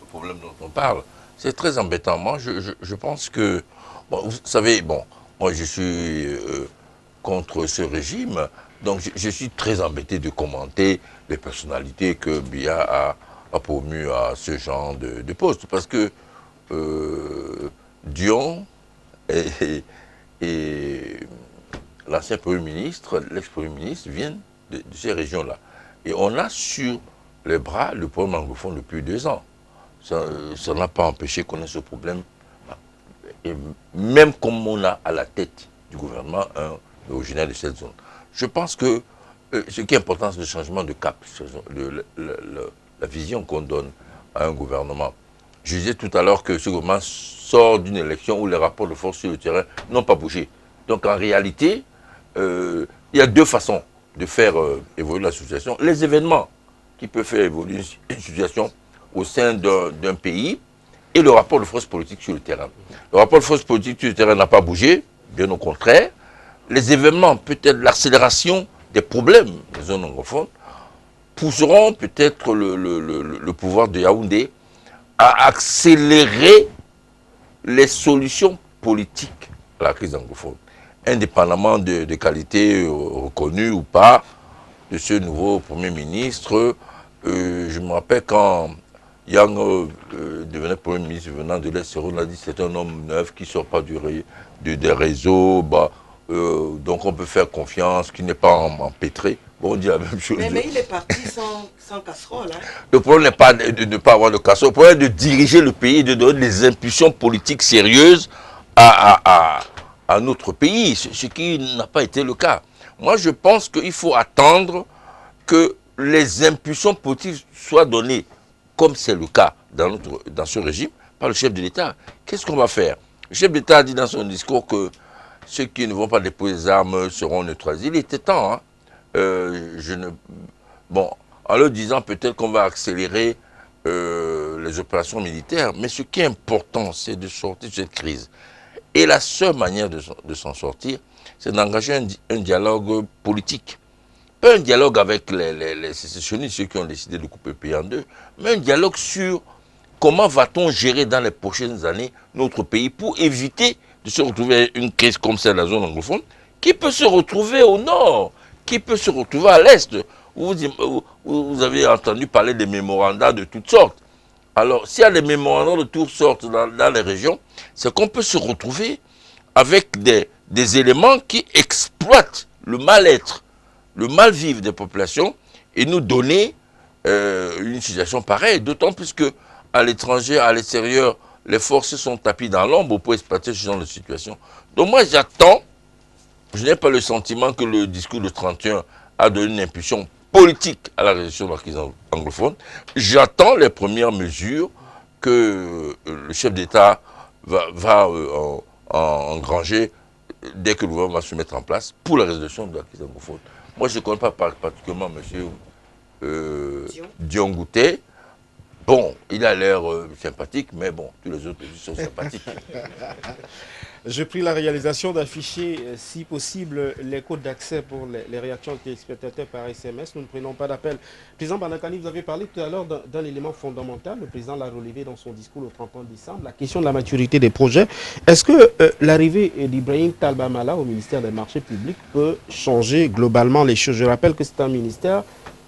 problème dont on parle. C'est très embêtant. Moi, je pense que... Bon, vous savez, bon, moi je suis contre ce régime, donc je suis très embêté de commenter les personnalités que Biya a promues à ce genre de poste. Parce que Dion et l'ancien Premier ministre, l'ex-Premier ministre, viennent de ces régions-là. Et on a sur les bras le problème anglophone depuis 2 ans. Ça n'a pas empêché qu'on ait ce problème. Et même comme on a à la tête du gouvernement un originaire de cette zone. Je pense que ce qui est important, c'est le changement de cap, la vision qu'on donne à un gouvernement. Je disais tout à l'heure que ce gouvernement sort d'une élection où les rapports de force sur le terrain n'ont pas bougé. Donc en réalité, il y a 2 façons de faire évoluer la situation. Les événements qui peuvent faire évoluer une situation au sein d'un pays et le rapport de force politique sur le terrain. Le rapport de force politique sur le terrain n'a pas bougé, bien au contraire. Les événements, peut-être l'accélération des problèmes des zones anglophones, pousseront peut-être le pouvoir de Yaoundé à accélérer les solutions politiques à la crise anglophone, indépendamment de qualités reconnues ou pas de ce nouveau Premier ministre. Je me rappelle quand Yang devenait Premier ministre venant de l'Est, on a dit que c'est un homme neuf qui ne sort pas des réseaux, donc on peut faire confiance, qui n'est pas empêtré. Bon, on dit la même chose. Mais il est parti sans casserole. Hein. Le problème n'est pas de ne pas avoir de casserole, le problème est de diriger le pays, de donner des impulsions politiques sérieuses à notre pays, ce qui n'a pas été le cas. Moi, je pense qu'il faut attendre que les impulsions politiques soient données, comme c'est le cas dans ce régime, par le chef de l'État. Qu'est-ce qu'on va faire? Le chef d'État a dit dans son discours que ceux qui ne vont pas déposer des armes seront neutralisés. Il était temps, hein. En leur disant peut-être qu'on va accélérer les opérations militaires, mais ce qui est important, c'est de sortir de cette crise. Et la seule manière de s'en sortir, c'est d'engager un dialogue politique. Pas un dialogue avec les sécessionnistes, ceux qui ont décidé de couper le pays en 2, mais un dialogue sur comment va-t-on gérer dans les prochaines années notre pays pour éviter de se retrouver avec une crise comme celle de la zone anglophone, qui peut se retrouver au nord, qui peut se retrouver à l'est. Vous avez entendu parler des mémorandums de toutes sortes. Alors, s'il y a des mémorandums de toutes sortes dans les régions, c'est qu'on peut se retrouver avec des éléments qui exploitent le mal-être, le mal-vivre des populations et nous donner une situation pareille. D'autant plus qu'à l'étranger, à l'extérieur, les forces sont tapis dans l'ombre pour exploiter ce genre de situation. Donc moi, j'attends, je n'ai pas le sentiment que le discours de 31 a donné une impulsion politique à la résolution de la crise anglophone. J'attends les premières mesures que le chef d'État va engranger dès que le gouvernement va se mettre en place pour la résolution de la crise anglophone. Moi, je ne connais pas particulièrement M. Dion Ngouté. Bon, il a l'air sympathique, mais bon, tous les autres sont sympathiques. Je prie la réalisation d'afficher, si possible, les codes d'accès pour les réactions des spectateurs par SMS. Nous ne prenons pas d'appel. Président Banakani, vous avez parlé tout à l'heure d'un élément fondamental. Le président l'a relevé dans son discours le 31 décembre, la question de la maturité des projets. Est-ce que l'arrivée d'Ibrahim Talba Mala au ministère des Marchés Publics peut changer globalement les choses? Je rappelle que c'est un ministère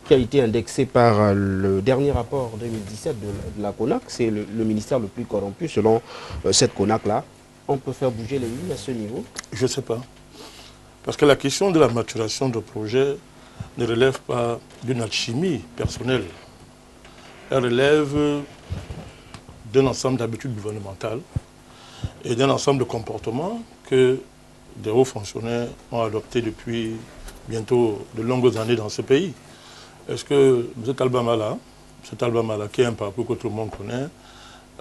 qui a été indexé par le dernier rapport 2017 de la CONAC. C'est le ministère le plus corrompu selon cette CONAC-là. On peut faire bouger les lignes à ce niveau? Je ne sais pas. Parce que la question de la maturation de projet ne relève pas d'une alchimie personnelle. Elle relève d'un ensemble d'habitudes gouvernementales et d'un ensemble de comportements que des hauts fonctionnaires ont adoptés depuis bientôt de longues années dans ce pays. Est-ce que M. Talba Mala, qui est un parcours que tout le monde connaît,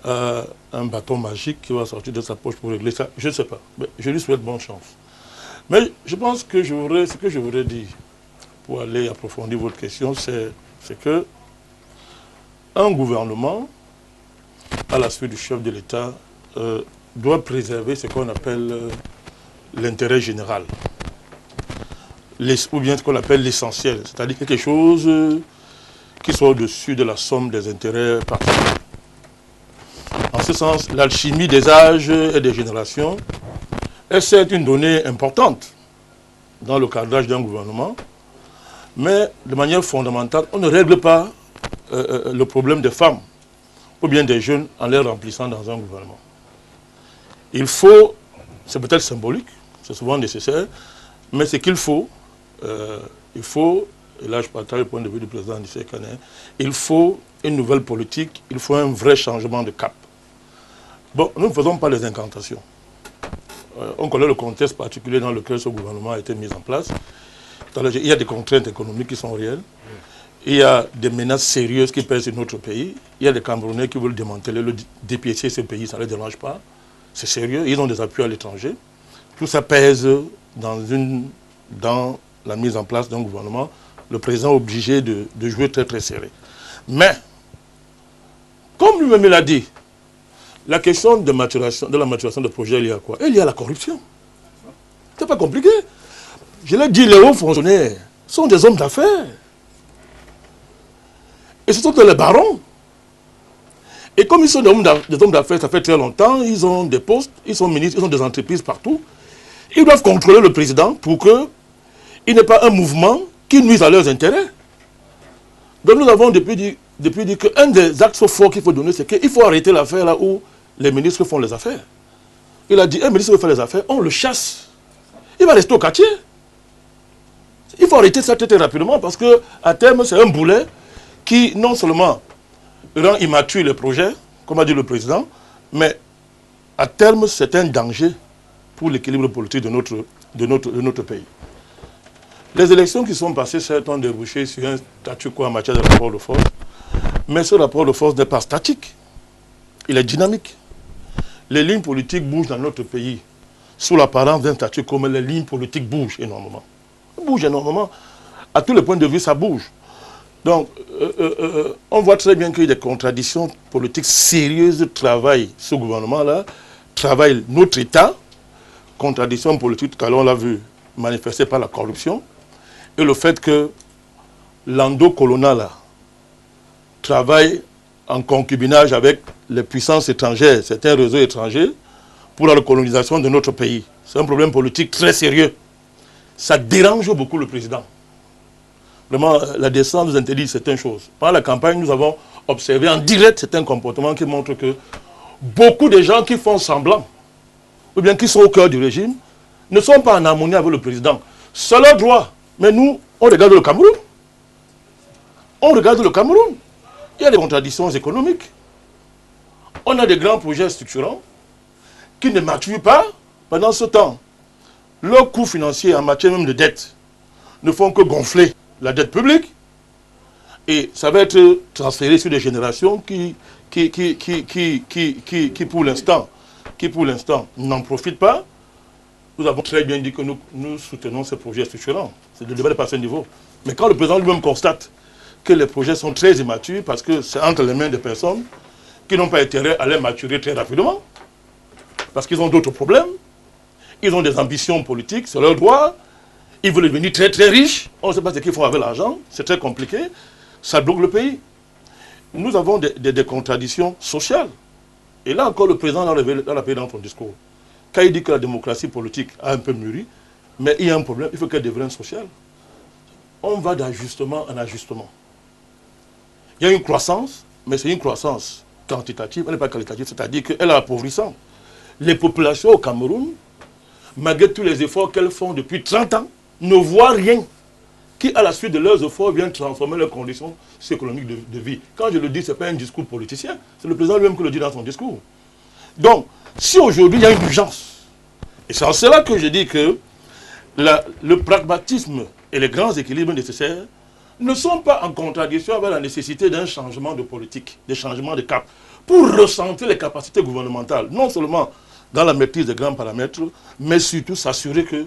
un bâton magique qui va sortir de sa poche pour régler ça? Je ne sais pas. Mais je lui souhaite bonne chance. Mais je pense que ce que je voudrais dire, pour aller approfondir votre question, c'est que un gouvernement, à la suite du chef de l'État, doit préserver ce qu'on appelle l'intérêt général. Ou bien ce qu'on appelle l'essentiel, c'est-à-dire quelque chose qui soit au-dessus de la somme des intérêts particuliers. En ce sens, l'alchimie des âges et des générations est certes une donnée importante dans le cadrage d'un gouvernement, mais de manière fondamentale, on ne règle pas le problème des femmes ou bien des jeunes en les remplissant dans un gouvernement. Il faut, c'est peut-être symbolique, c'est souvent nécessaire, mais ce qu'il faut, et là je partage le point de vue du président Nissé Kane, il faut une nouvelle politique, il faut un vrai changement de cap. Bon, nous ne faisons pas les incantations. On connaît le contexte particulier dans lequel ce gouvernement a été mis en place. Il y a des contraintes économiques qui sont réelles. Il y a des menaces sérieuses qui pèsent sur notre pays. Il y a des Camerounais qui veulent démanteler, dépiécer ce pays, ça ne les dérange pas. C'est sérieux, ils ont des appuis à l'étranger. Tout ça pèse dans la mise en place d'un gouvernement. Le président est obligé de jouer très très serré. Mais, comme lui-même l'a dit, la question de la maturation de projet, il y a quoi? Il y a la corruption. C'est pas compliqué. Je l'ai dit, les hauts fonctionnaires sont des hommes d'affaires. Et ce sont les barons. Et comme ils sont des hommes d'affaires, ça fait très longtemps, ils ont des postes, ils sont ministres, ils ont des entreprises partout. Ils doivent contrôler le président pour qu'il n'ait pas un mouvement qui nuise à leurs intérêts. Donc nous avons depuis dit qu'un des axes forts qu'il faut donner, c'est qu'il faut arrêter l'affaire là où les ministres font les affaires. Il a dit, un ministre veut faire les affaires, on le chasse. Il va rester au quartier. Il faut arrêter ça très rapidement parce qu'à terme, c'est un boulet qui non seulement rend immature les projets, comme a dit le président, mais à terme, c'est un danger pour l'équilibre politique de notre pays. Les élections qui sont passées, certes, ont débouché sur un statu quo en matière de rapport de force, mais ce rapport de force n'est pas statique, il est dynamique. Les lignes politiques bougent dans notre pays sous l'apparence d'un statu quo, mais les lignes politiques bougent énormément. Elles bougent énormément. À tous les points de vue, ça bouge. Donc, on voit très bien qu'il y a des contradictions politiques sérieuses travaillent ce gouvernement-là, travaille notre État, contradictions politiques, tout à l'heure on l'a vu, manifestées par la corruption, et le fait que l'endo-colonna travaille en concubinage avec les puissances étrangères, certains réseaux étrangers, pour la recolonisation de notre pays. C'est un problème politique très sérieux. Ça dérange beaucoup le président. Vraiment, la descente nous interdit certaines choses. Pendant la campagne, nous avons observé en direct certains comportements qui montrent que beaucoup de gens qui font semblant, ou bien qui sont au cœur du régime, ne sont pas en harmonie avec le président. C'est leur droit. Mais nous, on regarde le Cameroun. On regarde le Cameroun. Il y a des contradictions économiques. On a des grands projets structurants qui ne maturent pas. Pendant ce temps, leurs coûts financiers en matière même de dette ne font que gonfler la dette publique. Et ça va être transféré sur des générations qui pour l'instant, n'en profitent pas. Nous avons très bien dit que nous soutenons ces projets structurants. C'est de débat à ce niveau. Mais quand le président lui-même constate que les projets sont très immatures parce que c'est entre les mains des personnes qui n'ont pas intérêt à les maturer très rapidement. Parce qu'ils ont d'autres problèmes. Ils ont des ambitions politiques, c'est leur droit. Ils veulent devenir très très riches. On ne sait pas ce qu'ils font avec l'argent. C'est très compliqué. Ça bloque le pays. Nous avons des contradictions sociales. Et là encore, le président l'a révélé dans son discours. Quand il dit que la démocratie politique a un peu mûri, mais il y a un problème, il faut qu'elle devienne sociale. On va d'ajustement en ajustement. Il y a une croissance, mais c'est une croissance quantitative, elle n'est pas qualitative, c'est-à-dire qu'elle est appauvrissante. Les populations au Cameroun, malgré tous les efforts qu'elles font depuis 30 ans, ne voient rien qui, à la suite de leurs efforts, viennent transformer leurs conditions économiques de vie. Quand je le dis, ce n'est pas un discours politicien, c'est le président lui-même qui le dit dans son discours. Donc, si aujourd'hui il y a une urgence, et c'est en cela que je dis que le pragmatisme et les grands équilibres nécessaires ne sont pas en contradiction avec la nécessité d'un changement de politique, d'un changement de cap, pour recentrer les capacités gouvernementales, non seulement dans la maîtrise des grands paramètres, mais surtout s'assurer que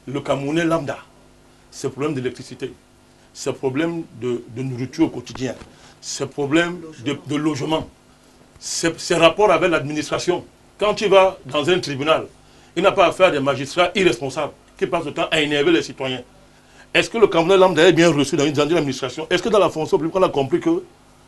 le Camerounais lambda, ses problèmes d'électricité, ses problèmes de nourriture au quotidien, ses problèmes de logement, ses rapports avec l'administration. Quand tu vas dans un tribunal, il n'a pas affaire à des magistrats irresponsables qui passent le temps à énerver les citoyens. Est-ce que le Camerounais lambda est bien reçu dans une administration? Est-ce que dans la fonction publique, on a compris que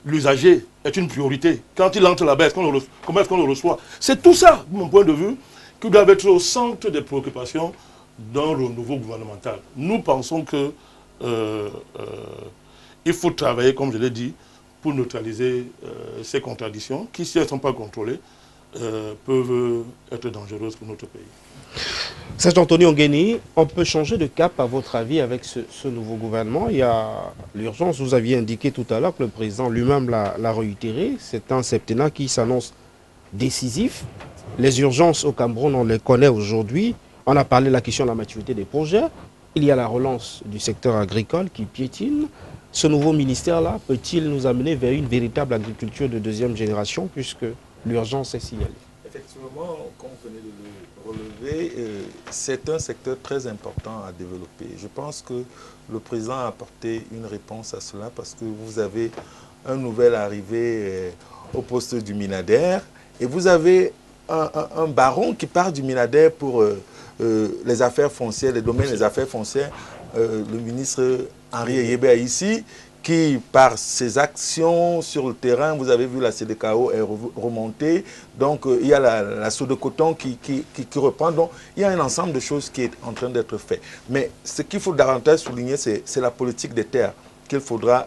l'usager est une priorité? Quand il entre là-bas, comment est-ce qu'on le reçoit? C'est tout ça, de mon point de vue, qui doit être au centre des préoccupations d'un renouveau gouvernemental. Nous pensons que il faut travailler, comme je l'ai dit, pour neutraliser ces contradictions qui, si elles ne sont pas contrôlées, peuvent être dangereuses pour notre pays. Serge Anthony Onguéni, on peut changer de cap à votre avis avec ce nouveau gouvernement? Il y a l'urgence, vous aviez indiqué tout à l'heure que le président lui-même l'a réitéré. C'est un septennat qui s'annonce décisif. Les urgences au Cameroun, on les connaît aujourd'hui. On a parlé de la question de la maturité des projets. Il y a la relance du secteur agricole qui piétine. Ce nouveau ministère-là peut-il nous amener vers une véritable agriculture de deuxième génération puisque l'urgence est signalée? Effectivement, comme vous venez de le relever, c'est un secteur très important à développer. Je pense que le président a apporté une réponse à cela parce que vous avez un nouvel arrivé au poste du Minader et vous avez un baron qui part du Minader pour les affaires foncières, les domaines des affaires foncières, le ministre Henri Eyébé ici, qui, par ses actions sur le terrain, vous avez vu la CDKO est remontée, donc il y a la Sodecoton qui reprend, donc il y a un ensemble de choses qui est en train d'être fait. Mais ce qu'il faut davantage souligner, c'est la politique des terres qu'il faudra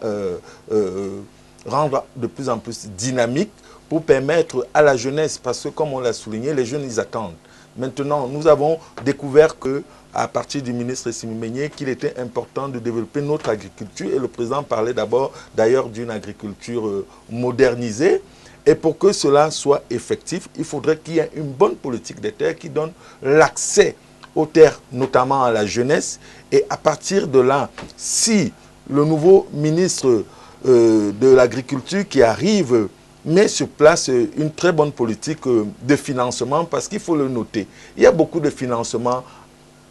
rendre de plus en plus dynamique pour permettre à la jeunesse, parce que comme on l'a souligné, les jeunes ils attendent. Maintenant, nous avons découvert que à partir du ministre Simi Meigné, qu'il était important de développer notre agriculture. Et le président parlait d'abord, d'ailleurs, d'une agriculture modernisée. Et pour que cela soit effectif, il faudrait qu'il y ait une bonne politique des terres qui donne l'accès aux terres, notamment à la jeunesse. Et à partir de là, si le nouveau ministre de l'Agriculture qui arrive met sur place une très bonne politique de financement, parce qu'il faut le noter, il y a beaucoup de financement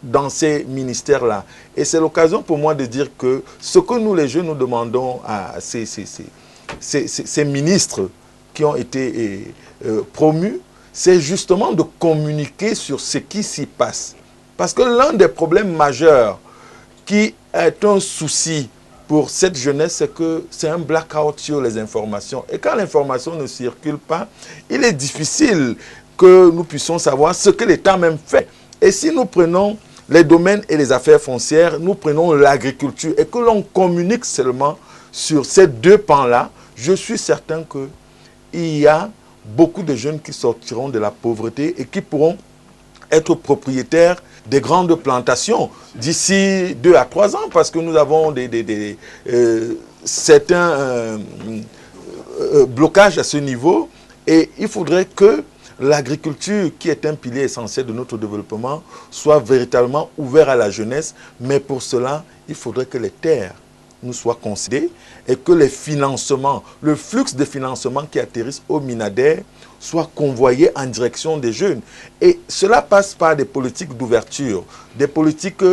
dans ces ministères-là. Et c'est l'occasion pour moi de dire que ce que nous, les jeunes, nous demandons à ces ministres qui ont été promus, c'est justement de communiquer sur ce qui s'y passe. Parce que l'un des problèmes majeurs qui est un souci pour cette jeunesse, c'est que c'est un blackout sur les informations. Et quand l'information ne circule pas, il est difficile que nous puissions savoir ce que l'État même fait. Et si nous prenons les domaines et les affaires foncières, nous prenons l'agriculture et que l'on communique seulement sur ces deux pans-là, je suis certain qu'il y a beaucoup de jeunes qui sortiront de la pauvreté et qui pourront être propriétaires des grandes plantations d'ici 2 à 3 ans, parce que nous avons certains blocages à ce niveau et il faudrait que l'agriculture, qui est un pilier essentiel de notre développement, soit véritablement ouverte à la jeunesse. Mais pour cela, il faudrait que les terres nous soient concédées et que les financements, le flux de financement qui atterrissent au Minader soit convoyé en direction des jeunes. Et cela passe par des politiques d'ouverture, des politiques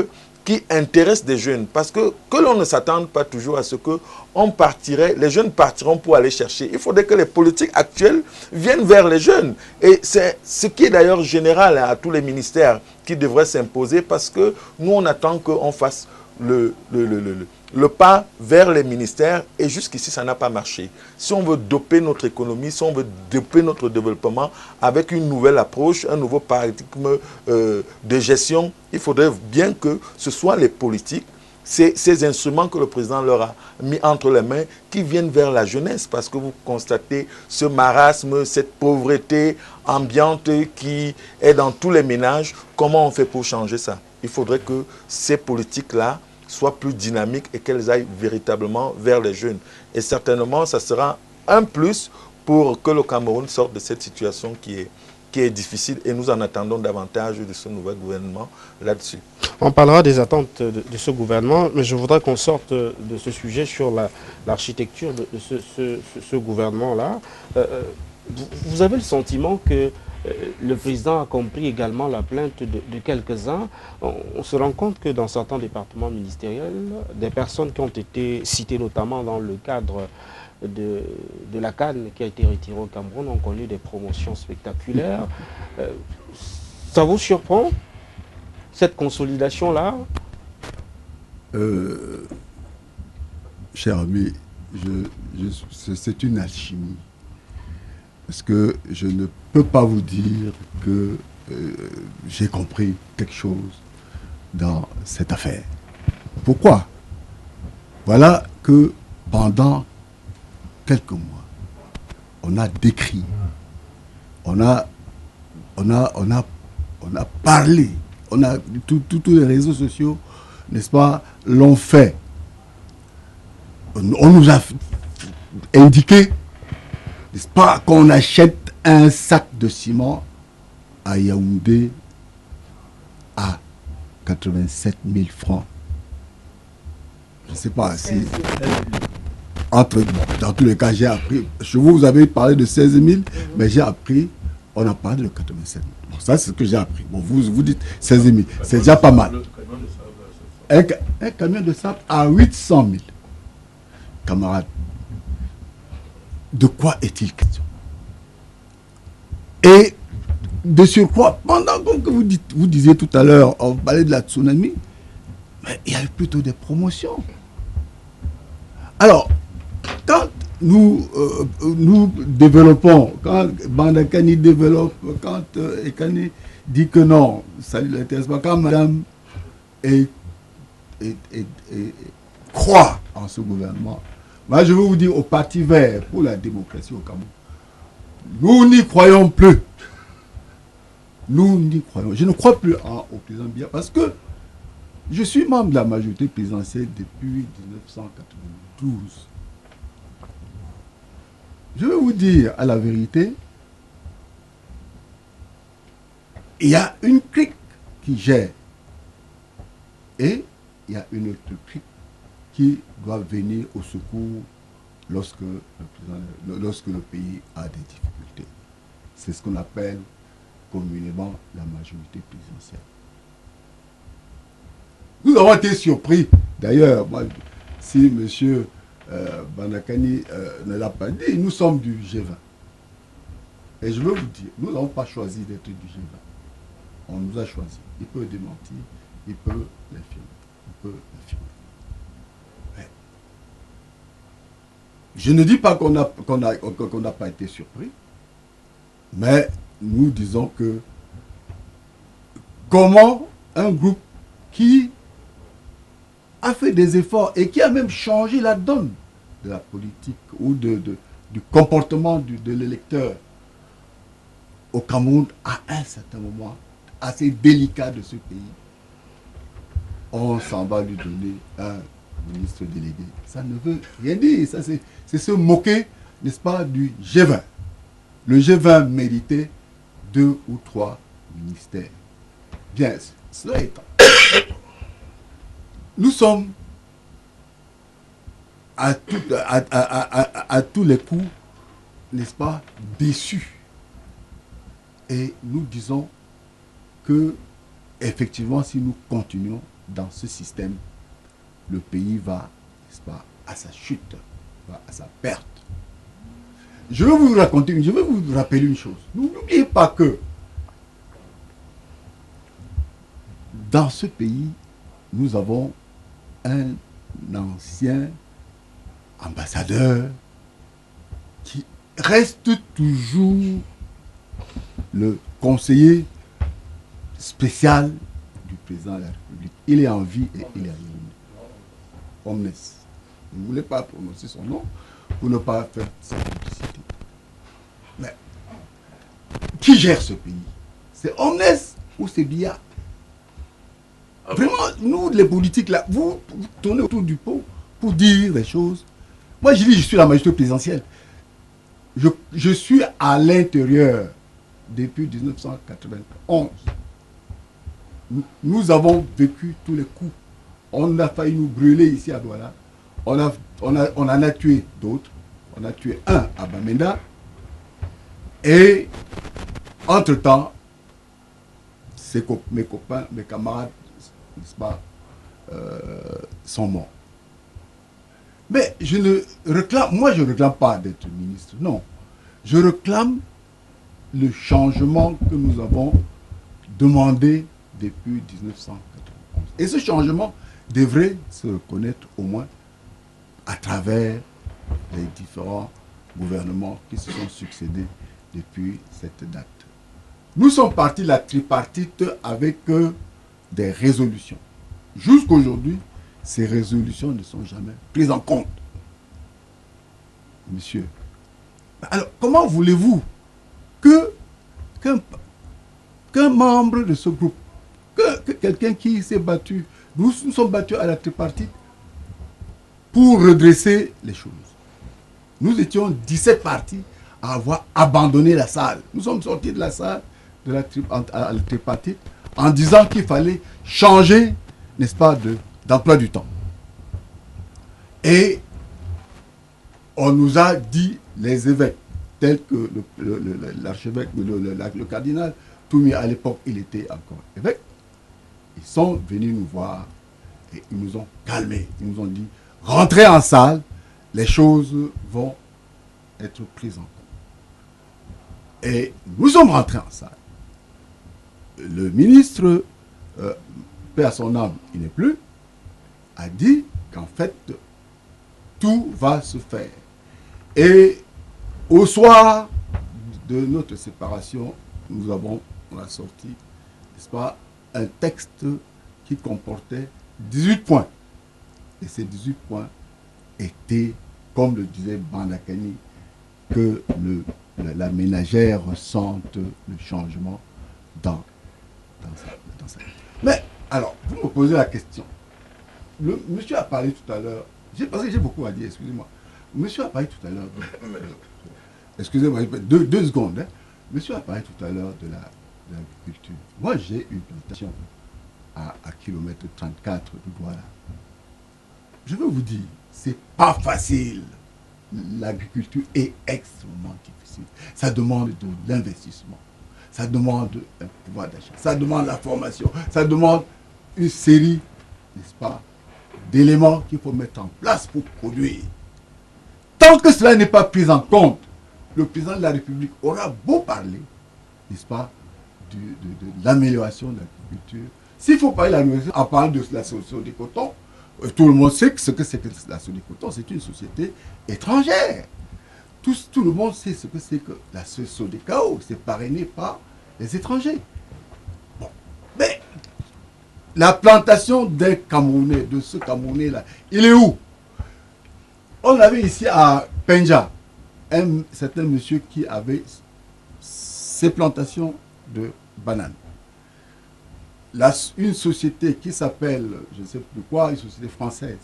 qui intéresse des jeunes. Parce que l'on ne s'attende pas toujours à ce que les jeunes partiront pour aller chercher. Il faudrait que les politiques actuelles viennent vers les jeunes. Et c'est ce qui est d'ailleurs général à tous les ministères qui devraient s'imposer, parce que nous, on attend qu'on fasse le pas vers les ministères, et jusqu'ici, ça n'a pas marché. Si on veut doper notre économie, si on veut doper notre développement avec une nouvelle approche, un nouveau paradigme de gestion, il faudrait bien que ce soit les politiques, ces instruments que le président leur a mis entre les mains, qui viennent vers la jeunesse, parce que vous constatez ce marasme, cette pauvreté ambiante qui est dans tous les ménages. Comment on fait pour changer ça? Il faudrait que ces politiques-là soient plus dynamiques et qu'elles aillent véritablement vers les jeunes. Et certainement, ça sera un plus pour que le Cameroun sorte de cette situation qui est difficile, et nous en attendons davantage de ce nouvel gouvernement là-dessus. On parlera des attentes de ce gouvernement, mais je voudrais qu'on sorte de ce sujet sur l'architecture de ce gouvernement-là. Vous avez le sentiment que le président a compris également la plainte de quelques-uns. On se rend compte que dans certains départements ministériels, des personnes qui ont été citées notamment dans le cadre de la CAN qui a été retirée au Cameroun ont connu des promotions spectaculaires. Ça vous surprend, cette consolidation-là? Cher ami, c'est une alchimie. Parce que je ne peux pas vous dire que j'ai compris quelque chose dans cette affaire. Pourquoi? Voilà que pendant quelques mois, on a décrit, on a parlé, tous les réseaux sociaux, n'est-ce pas, l'ont fait. On nous a indiqué, n'est-ce pas, qu'on achète un sac de ciment à Yaoundé à 87 000 francs. Je ne sais pas si... dans tous les cas, j'ai appris... Chez vous, vous avez parlé de 16 000, mais j'ai appris... On a parlé de 87 000. Bon, ça, c'est ce que j'ai appris. Bon, vous dites 16 000. C'est déjà pas mal. Un camion de sable à 800 000. Camarades, de quoi est-il question? Et de surcroît, pendant que vous disiez tout à l'heure, on parlait de la tsunami, mais il y a eu plutôt des promotions. Alors, quand nous développons, quand Bandakani développe, quand Ekani dit que non, ça ne l'intéresse pas, quand madame croit en ce gouvernement, moi je veux vous dire, au Parti vert pour la démocratie au Cameroun, nous n'y croyons plus. Nous n'y croyons. Je ne crois plus au président Biya parce que je suis membre de la majorité présidentielle depuis 1992. Je vais vous dire à la vérité, il y a une clique qui gère et il y a une autre clique qui doit venir au secours lorsque le pays a des difficultés. C'est ce qu'on appelle communément la majorité présidentielle. Nous avons été surpris, d'ailleurs, si M. Bandakani ne l'a pas dit, nous sommes du G20. Et je veux vous dire, nous n'avons pas choisi d'être du G20. On nous a choisi. Il peut démentir, il peut l'affirmer. Je ne dis pas qu'on n'a pas été surpris, mais nous disons que comment un groupe qui a fait des efforts et qui a même changé la donne de la politique ou du comportement de l'électeur au Cameroun à un certain moment assez délicat de ce pays, on s'en va lui donner un ministre délégué. Ça ne veut rien dire. Ça, c'est se moquer, n'est-ce pas, du G20. Le G20 méritait 2 ou 3 ministères. Bien, cela étant, nous sommes à tous les coups, n'est-ce pas, déçus. Et nous disons que, effectivement, si nous continuons, dans ce système, le pays va, n'est-ce pas, à sa chute, va à sa perte. Je vais vous raconter, je vais vous rappeler une chose. N'oubliez pas que dans ce pays, nous avons un ancien ambassadeur qui reste toujours le conseiller spécial du président de la République. Il est en vie et il est en Omnes. Vous ne voulez pas prononcer son nom pour ne pas faire cette publicité. Mais qui gère ce pays? C'est Omnes ou c'est Biya? Vraiment, nous, les politiques, là, vous tournez autour du pot pour dire des choses. Moi, je dis, je suis la majorité présidentielle. Je suis à l'intérieur depuis 1991. Nous avons vécu tous les coups. On a failli nous brûler ici à Douala. On en a tué d'autres. On a tué un à Bamenda. Et, entre-temps, mes copains, mes camarades, n'est-ce pas, sont morts. Mais je ne réclame pas d'être ministre, non. Je réclame le changement que nous avons demandé depuis 1991. Et ce changement devrait se reconnaître au moins à travers les différents gouvernements qui se sont succédés depuis cette date. Nous sommes partis la tripartite avec des résolutions. Jusqu'aujourd'hui, ces résolutions ne sont jamais prises en compte. Monsieur, alors comment voulez-vous qu'un membre de ce groupe, que quelqu'un qui s'est battu, nous sommes battus à la tripartite pour redresser les choses. Nous étions 17 partis à avoir abandonné la salle. Nous sommes sortis de la salle de la tripartite en disant qu'il fallait changer, n'est-ce pas, d'emploi du temps. Et on nous a dit, les évêques, tels que l'archevêque, le cardinal Toumi, à l'époque, il était encore évêque, ils sont venus nous voir et ils nous ont calmés. Ils nous ont dit, rentrez en salle, les choses vont être prises en compte. Et nous sommes rentrés en salle. Le ministre, paix à son âme, il n'est plus, a dit qu'en fait, tout va se faire. Et au soir de notre séparation, on a sorti, n'est-ce pas, un texte qui comportait 18 points. Et ces 18 points étaient, comme le disait Bandakani, que la ménagère ressente le changement dans sa vie. Mais, alors, vous me posez la question. Le monsieur a parlé tout à l'heure, parce que j'ai beaucoup à dire, excusez-moi. Monsieur a parlé tout à l'heure, excusez-moi, 2 secondes. Hein. Monsieur a parlé tout à l'heure de l'agriculture. Moi, j'ai une plantation à kilomètre 34 de Douala. Je veux vous dire, c'est pas facile. L'agriculture est extrêmement difficile. Ça demande de l'investissement. Ça demande un pouvoir d'achat. Ça demande la formation. Ça demande une série, n'est-ce pas, d'éléments qu'il faut mettre en place pour produire. Tant que cela n'est pas pris en compte, le président de la République aura beau parler, n'est-ce pas, de l'amélioration de l'agriculture. S'il faut parler de l'amélioration en parlant de la solution des cotons, tout le monde sait ce que c'est que la Sodécoton. C'est une société étrangère. Tout le monde sait ce que c'est que la Sodécao. C'est parrainé par les étrangers. Bon. Mais la plantation d'un Camerounais, de ce Camerounais-là, il est où? On avait ici à Penja un certain monsieur qui avait ses plantations de bananes. Une société qui s'appelle, je ne sais plus quoi, une société française,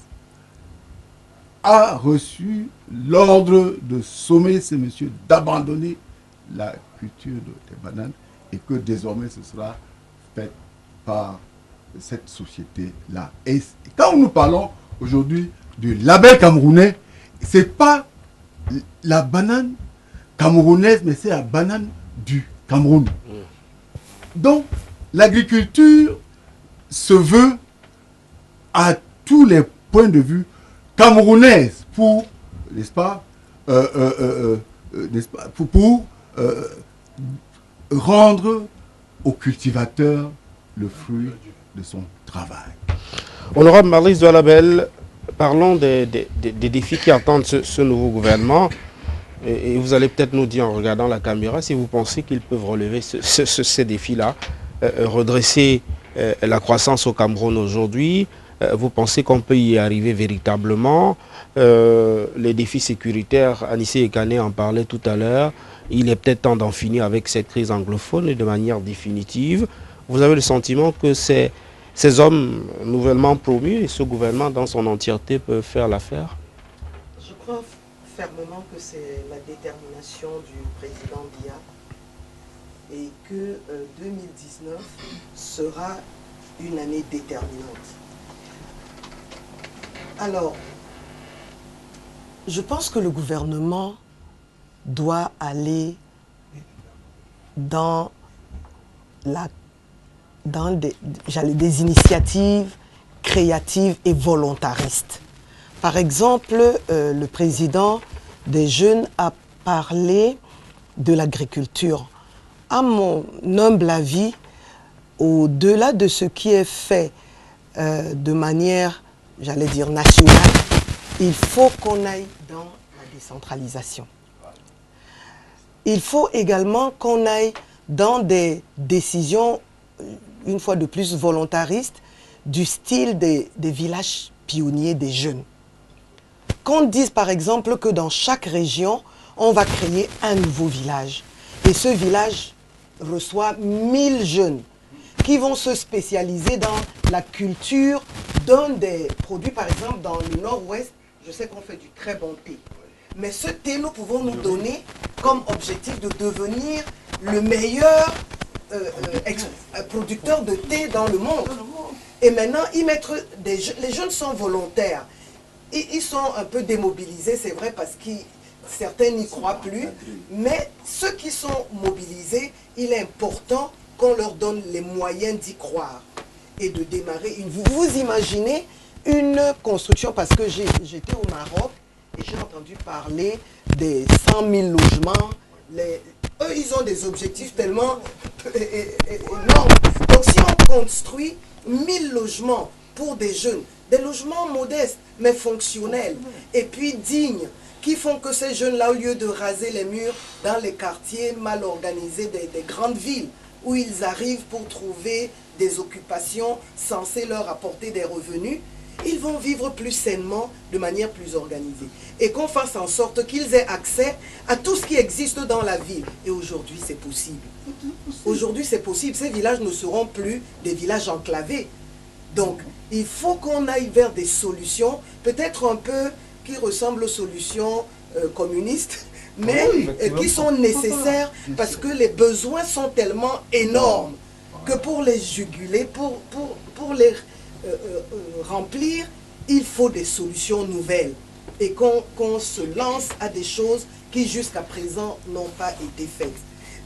a reçu l'ordre de sommer ces messieurs d'abandonner la culture des bananes et que désormais ce sera fait par cette société-là. Et quand nous parlons aujourd'hui du label camerounais, ce n'est pas la banane camerounaise, mais c'est la banane du Cameroun. Donc, l'agriculture se veut à tous les points de vue camerounaise pour, n'est-ce pas, pour rendre au cultivateur le fruit de son travail. Honorable Marius Doualabel, parlons des défis qui attendent ce nouveau gouvernement. Et vous allez peut-être nous dire en regardant la caméra si vous pensez qu'ils peuvent relever ces défis-là, redresser la croissance au Cameroun aujourd'hui. Vous pensez qu'on peut y arriver véritablement? Les défis sécuritaires, Anissé Ekane en parlait tout à l'heure. Il est peut-être temps d'en finir avec cette crise anglophone et de manière définitive. Vous avez le sentiment que ces hommes nouvellement promus et ce gouvernement dans son entièreté peuvent faire l'affaire? Je crois fermement que c'est la détermination du président Biya et que 2019 sera une année déterminante. Alors, je pense que le gouvernement doit aller dans des initiatives créatives et volontaristes. Par exemple, le président des jeunes a parlé de l'agriculture. À mon humble avis, au-delà de ce qui est fait de manière, j'allais dire, nationale, il faut qu'on aille dans la décentralisation. Il faut également qu'on aille dans des décisions, une fois de plus, volontaristes, du style des villages pionniers des jeunes. Qu'on dise par exemple que dans chaque région, on va créer un nouveau village. Et ce village reçoit 1000 jeunes qui vont se spécialiser dans la culture d'un des produits. Par exemple, dans le nord-ouest, je sais qu'on fait du très bon thé. Mais ce thé, nous pouvons nous donner comme objectif de devenir le meilleur producteur de thé dans le monde. Et maintenant, les jeunes sont volontaires. Ils sont un peu démobilisés, c'est vrai, parce que certains n'y croient plus. Mais ceux qui sont mobilisés, il est important qu'on leur donne les moyens d'y croire et de démarrer une... Vous imaginez une construction, parce que j'étais au Maroc et j'ai entendu parler des 100 000 logements. Eux, ils ont des objectifs tellement énormes. Donc si on construit 1000 logements pour des jeunes, des logements modestes, mais fonctionnels, et puis dignes, qui font que ces jeunes-là, au lieu de raser les murs dans les quartiers mal organisés des grandes villes, où ils arrivent pour trouver des occupations censées leur apporter des revenus, ils vont vivre plus sainement, de manière plus organisée. Et qu'on fasse en sorte qu'ils aient accès à tout ce qui existe dans la ville. Et aujourd'hui, c'est possible. Aujourd'hui, c'est possible. Ces villages ne seront plus des villages enclavés. Donc, il faut qu'on aille vers des solutions, peut-être un peu qui ressemblent aux solutions communistes, mais qui sont nécessaires parce que les besoins sont tellement énormes que pour les juguler, pour les remplir, il faut des solutions nouvelles et qu'on se lance à des choses qui jusqu'à présent n'ont pas été faites.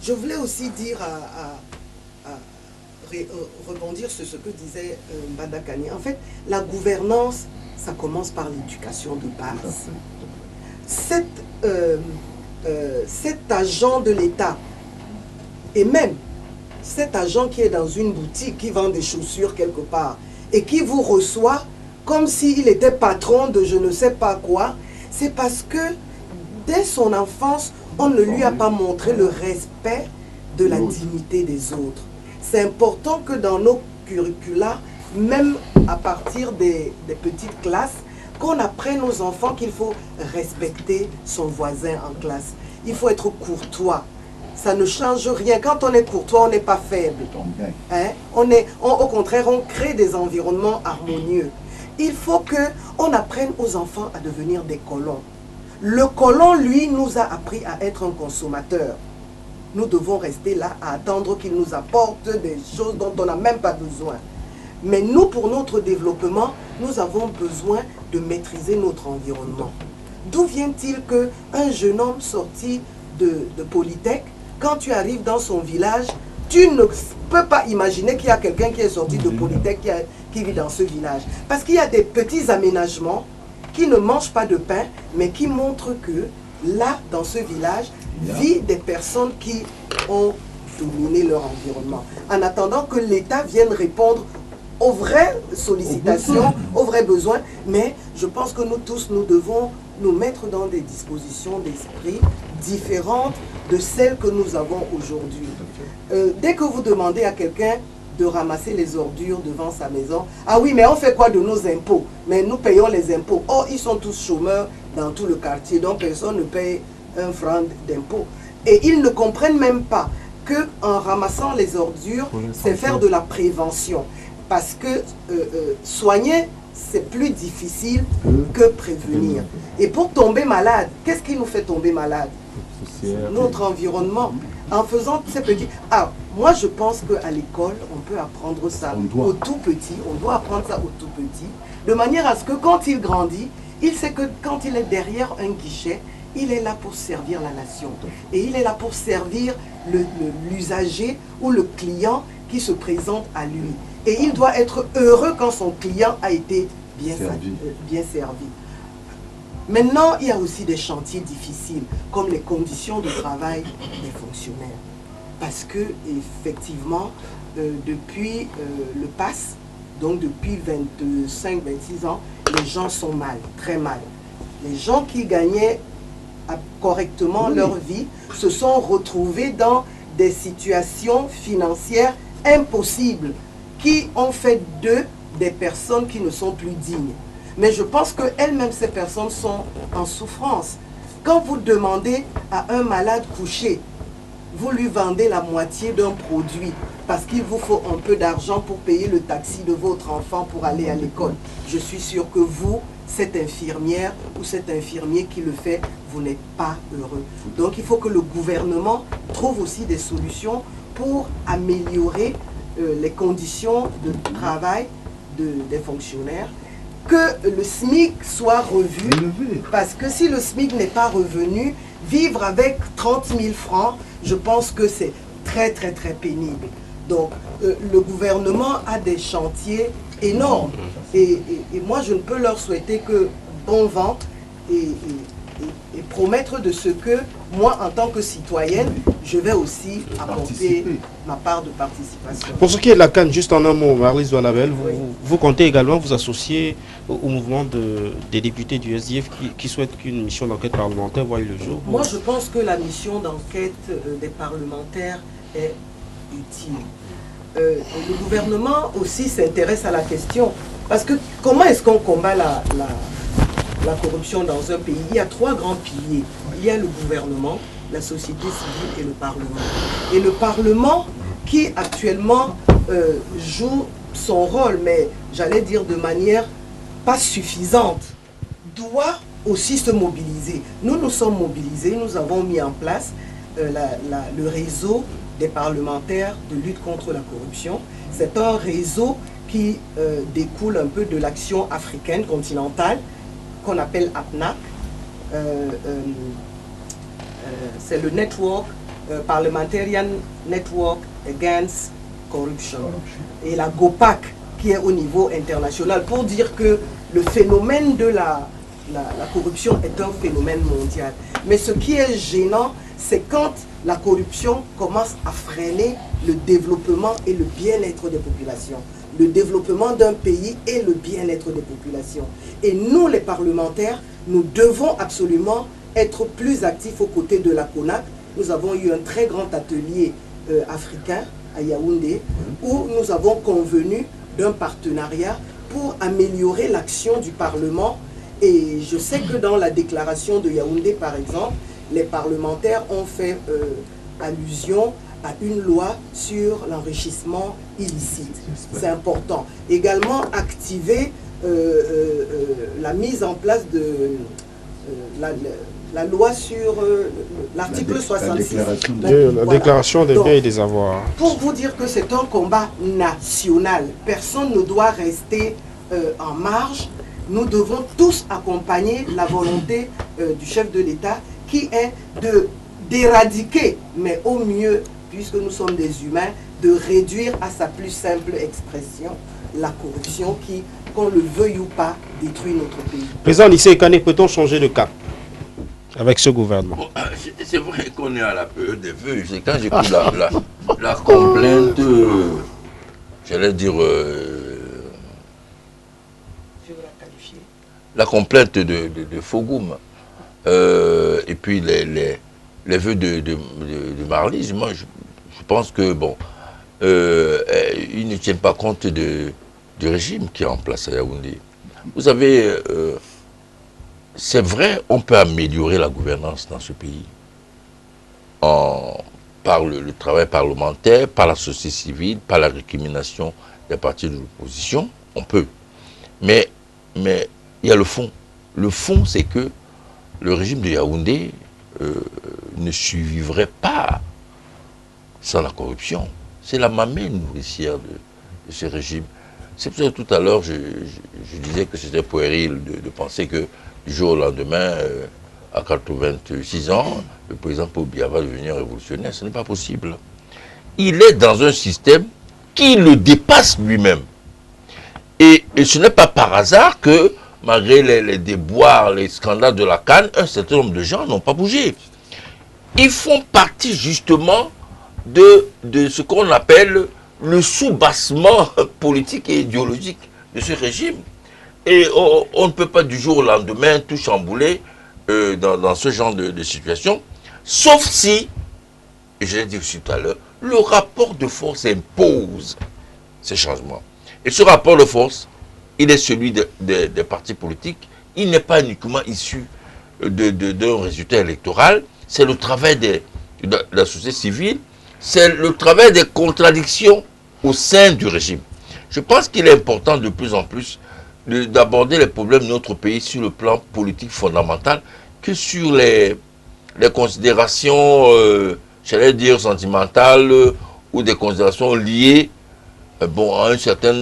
Je voulais aussi dire rebondir sur ce que disait Mbanda Kani. En fait, la gouvernance, ça commence par l'éducation de base. Cet agent de l'État, et même cet agent qui est dans une boutique, qui vend des chaussures quelque part, et qui vous reçoit comme s'il était patron de je ne sais pas quoi, c'est parce que dès son enfance, on ne lui a pas montré le respect de la dignité des autres. C'est important que dans nos curricula, même à partir des petites classes, qu'on apprenne aux enfants qu'il faut respecter son voisin en classe. Il faut être courtois. Ça ne change rien. Quand on est courtois, on n'est pas faible. Hein? Au contraire, on crée des environnements harmonieux. Il faut qu'on apprenne aux enfants à devenir des colons. Le colon, lui, nous a appris à être un consommateur. Nous devons rester là à attendre qu'il nous apporte des choses dont on n'a même pas besoin. Mais nous, pour notre développement, nous avons besoin de maîtriser notre environnement. D'où vient-il qu'un jeune homme sorti de Polytech, quand tu arrives dans son village, tu ne peux pas imaginer qu'il y a quelqu'un qui est sorti de Polytech, qui vit dans ce village. Parce qu'il y a des petits aménagements qui ne mangent pas de pain, mais qui montrent que là, dans ce village, vivent des personnes qui ont dominé leur environnement. En attendant que l'État vienne répondre aux vraies sollicitations, aux vrais besoins, mais je pense que nous tous, nous devons nous mettre dans des dispositions d'esprit différentes de celles que nous avons aujourd'hui. Dès que vous demandez à quelqu'un de ramasser les ordures devant sa maison, ah oui, mais on fait quoi de nos impôts? Mais nous payons les impôts. Oh, ils sont tous chômeurs dans tout le quartier, donc personne ne paye un franc d'impôt. Et ils ne comprennent même pas qu'en ramassant les ordures, c'est faire de la prévention. Parce que soigner, c'est plus difficile que prévenir. Et pour tomber malade, qu'est-ce qui nous fait tomber malade? Notre environnement. En faisant ces petits... Ah, moi je pense qu'à l'école, on peut apprendre ça au tout petit. On doit apprendre ça au tout petit. De manière à ce que quand il grandit, il sait que quand il est derrière un guichet, il est là pour servir la nation. Et il est là pour servir l'usager ou le client qui se présente à lui. Et il doit être heureux quand son client a été bien servi. Maintenant, il y a aussi des chantiers difficiles, comme les conditions de travail des fonctionnaires. Parce que, effectivement, depuis le PASS, donc depuis 25-26 ans, les gens sont mal, très mal. Les gens qui gagnaient correctement leur vie se sont retrouvés dans des situations financières impossibles qui ont fait d'eux des personnes qui ne sont plus dignes. Mais je pense qu'elles-mêmes, ces personnes sont en souffrance. Quand vous demandez à un malade couché, vous lui vendez la moitié d'un produit parce qu'il vous faut un peu d'argent pour payer le taxi de votre enfant pour aller à l'école. Je suis sûre que vous, cette infirmière ou cet infirmier qui le fait, vous n'êtes pas heureux. Donc il faut que le gouvernement trouve aussi des solutions pour améliorer les conditions de travail des fonctionnaires, que le SMIC soit revu, parce que si le SMIC n'est pas revenu, vivre avec 30 000 francs, je pense que c'est très très très pénible. Donc le gouvernement a des chantiers énormes et moi je ne peux leur souhaiter que bon vent et promettre de ce que moi en tant que citoyenne, je vais aussi apporter ma part de participation. Pour ce qui est de la CAN, juste en un mot, Maryse Douanabel, vous comptez également vous associer au mouvement des députés du SDF qui souhaitent qu'une mission d'enquête parlementaire voie le jour? Moi je pense que la mission d'enquête des parlementaires est utile. Le gouvernement aussi s'intéresse à la question, parce que comment est-ce qu'on combat la corruption dans un pays? Il y a trois grands piliers. Il y a le gouvernement, la société civile et le Parlement. Et le Parlement, qui actuellement joue son rôle, mais j'allais dire de manière pas suffisante, doit aussi se mobiliser. Nous nous sommes mobilisés, nous avons mis en place le réseau des parlementaires de lutte contre la corruption. C'est un réseau qui découle un peu de l'action africaine continentale, qu'on appelle APNAC. C'est le Network, Parliamentarian Network Against Corruption. Et la GOPAC, qui est au niveau international, pour dire que le phénomène de la corruption est un phénomène mondial. Mais ce qui est gênant, c'est quand la corruption commence à freiner le développement et le bien-être des populations. Le développement d'un pays et le bien-être des populations. Et nous, les parlementaires, nous devons absolument être plus actifs aux côtés de la CONAC. Nous avons eu un très grand atelier africain à Yaoundé, où nous avons convenu d'un partenariat pour améliorer l'action du Parlement. Et je sais que dans la déclaration de Yaoundé, par exemple, les parlementaires ont fait allusion à une loi sur l'enrichissement illicite. C'est important. Également, activer la mise en place de la loi sur l'article 66. La déclaration des biens et des avoirs. Pour vous dire que c'est un combat national. Personne ne doit rester en marge. Nous devons tous accompagner la volonté du chef de l'État qui est d'éradiquer, mais au mieux, puisque nous sommes des humains, de réduire à sa plus simple expression la corruption qui, qu'on le veuille ou pas, détruit notre pays. Président Nissé Kane, peut-on changer de cap avec ce gouvernement? Bon, c'est vrai qu'on est à la période des vœux. C'est quand j'écoute la complainte, j'allais dire, la complainte de Fogoum, et puis les vœux de Marlise, moi je pense que, bon, ils ne tiennent pas compte du régime qui est en place à Yaoundé. Vous savez, c'est vrai, on peut améliorer la gouvernance dans ce pays par le travail parlementaire, par la société civile, par la récrimination des partis de l'opposition, on peut. Mais il y a le fond. Le fond, c'est que le régime de Yaoundé ne survivrait pas sans la corruption. C'est la mamelle nourricière de ce régime. C'est pour ça que tout à l'heure, je disais que c'était puéril de penser que du jour au lendemain, à 86 ans, le président Paul Biya va devenir révolutionnaire. Ce n'est pas possible. Il est dans un système qui le dépasse lui-même. Et ce n'est pas par hasard que, malgré les déboires, les scandales de la CAN, un certain nombre de gens n'ont pas bougé. Ils font partie justement de ce qu'on appelle le sous-bassement politique et idéologique de ce régime. Et on ne peut pas du jour au lendemain tout chambouler dans ce genre de situation, sauf si, et je l'ai dit aussi tout à l'heure, le rapport de force impose ces changements. Et ce rapport de force, il est celui des partis politiques. Il n'est pas uniquement issu d'un résultat électoral. C'est le travail de la société civile. C'est le travail des contradictions au sein du régime. Je pense qu'il est important de plus en plus d'aborder les problèmes de notre pays sur le plan politique fondamental que sur les considérations, j'allais dire, sentimentales ou des considérations liées à un certain,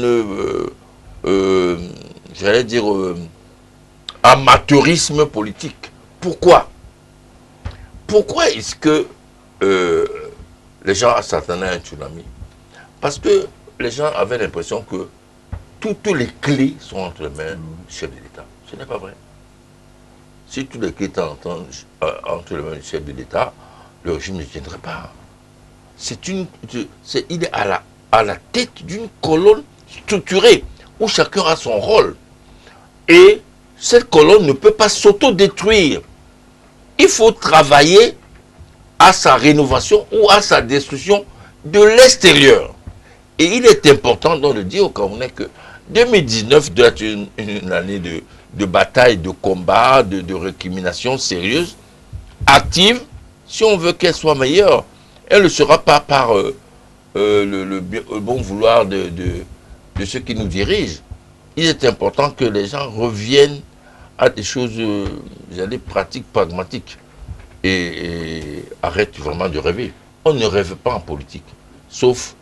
j'allais dire, amateurisme politique. Pourquoi? Pourquoi est-ce que les gens s'attendaient à un tsunami? Parce que les gens avaient l'impression que toutes les clés sont entre les mains du chef de l'État. Ce n'est pas vrai. Si toutes les clés étaient entre les mains du chef de l'État, le régime ne tiendrait pas. Il est à la tête d'une colonne structurée où chacun a son rôle. Et cette colonne ne peut pas s'autodétruire. Il faut travailler à sa rénovation ou à sa destruction de l'extérieur. Et il est important donc de dire au Camerounais que 2019 doit être une année de bataille, de combat, de récrimination sérieuse, active, si on veut qu'elle soit meilleure. Elle ne sera pas par le bon vouloir de ceux qui nous dirigent. Il est important que les gens reviennent à des choses, j'allais pratiques, pragmatiques, et arrêtent vraiment de rêver. On ne rêve pas en politique, sauf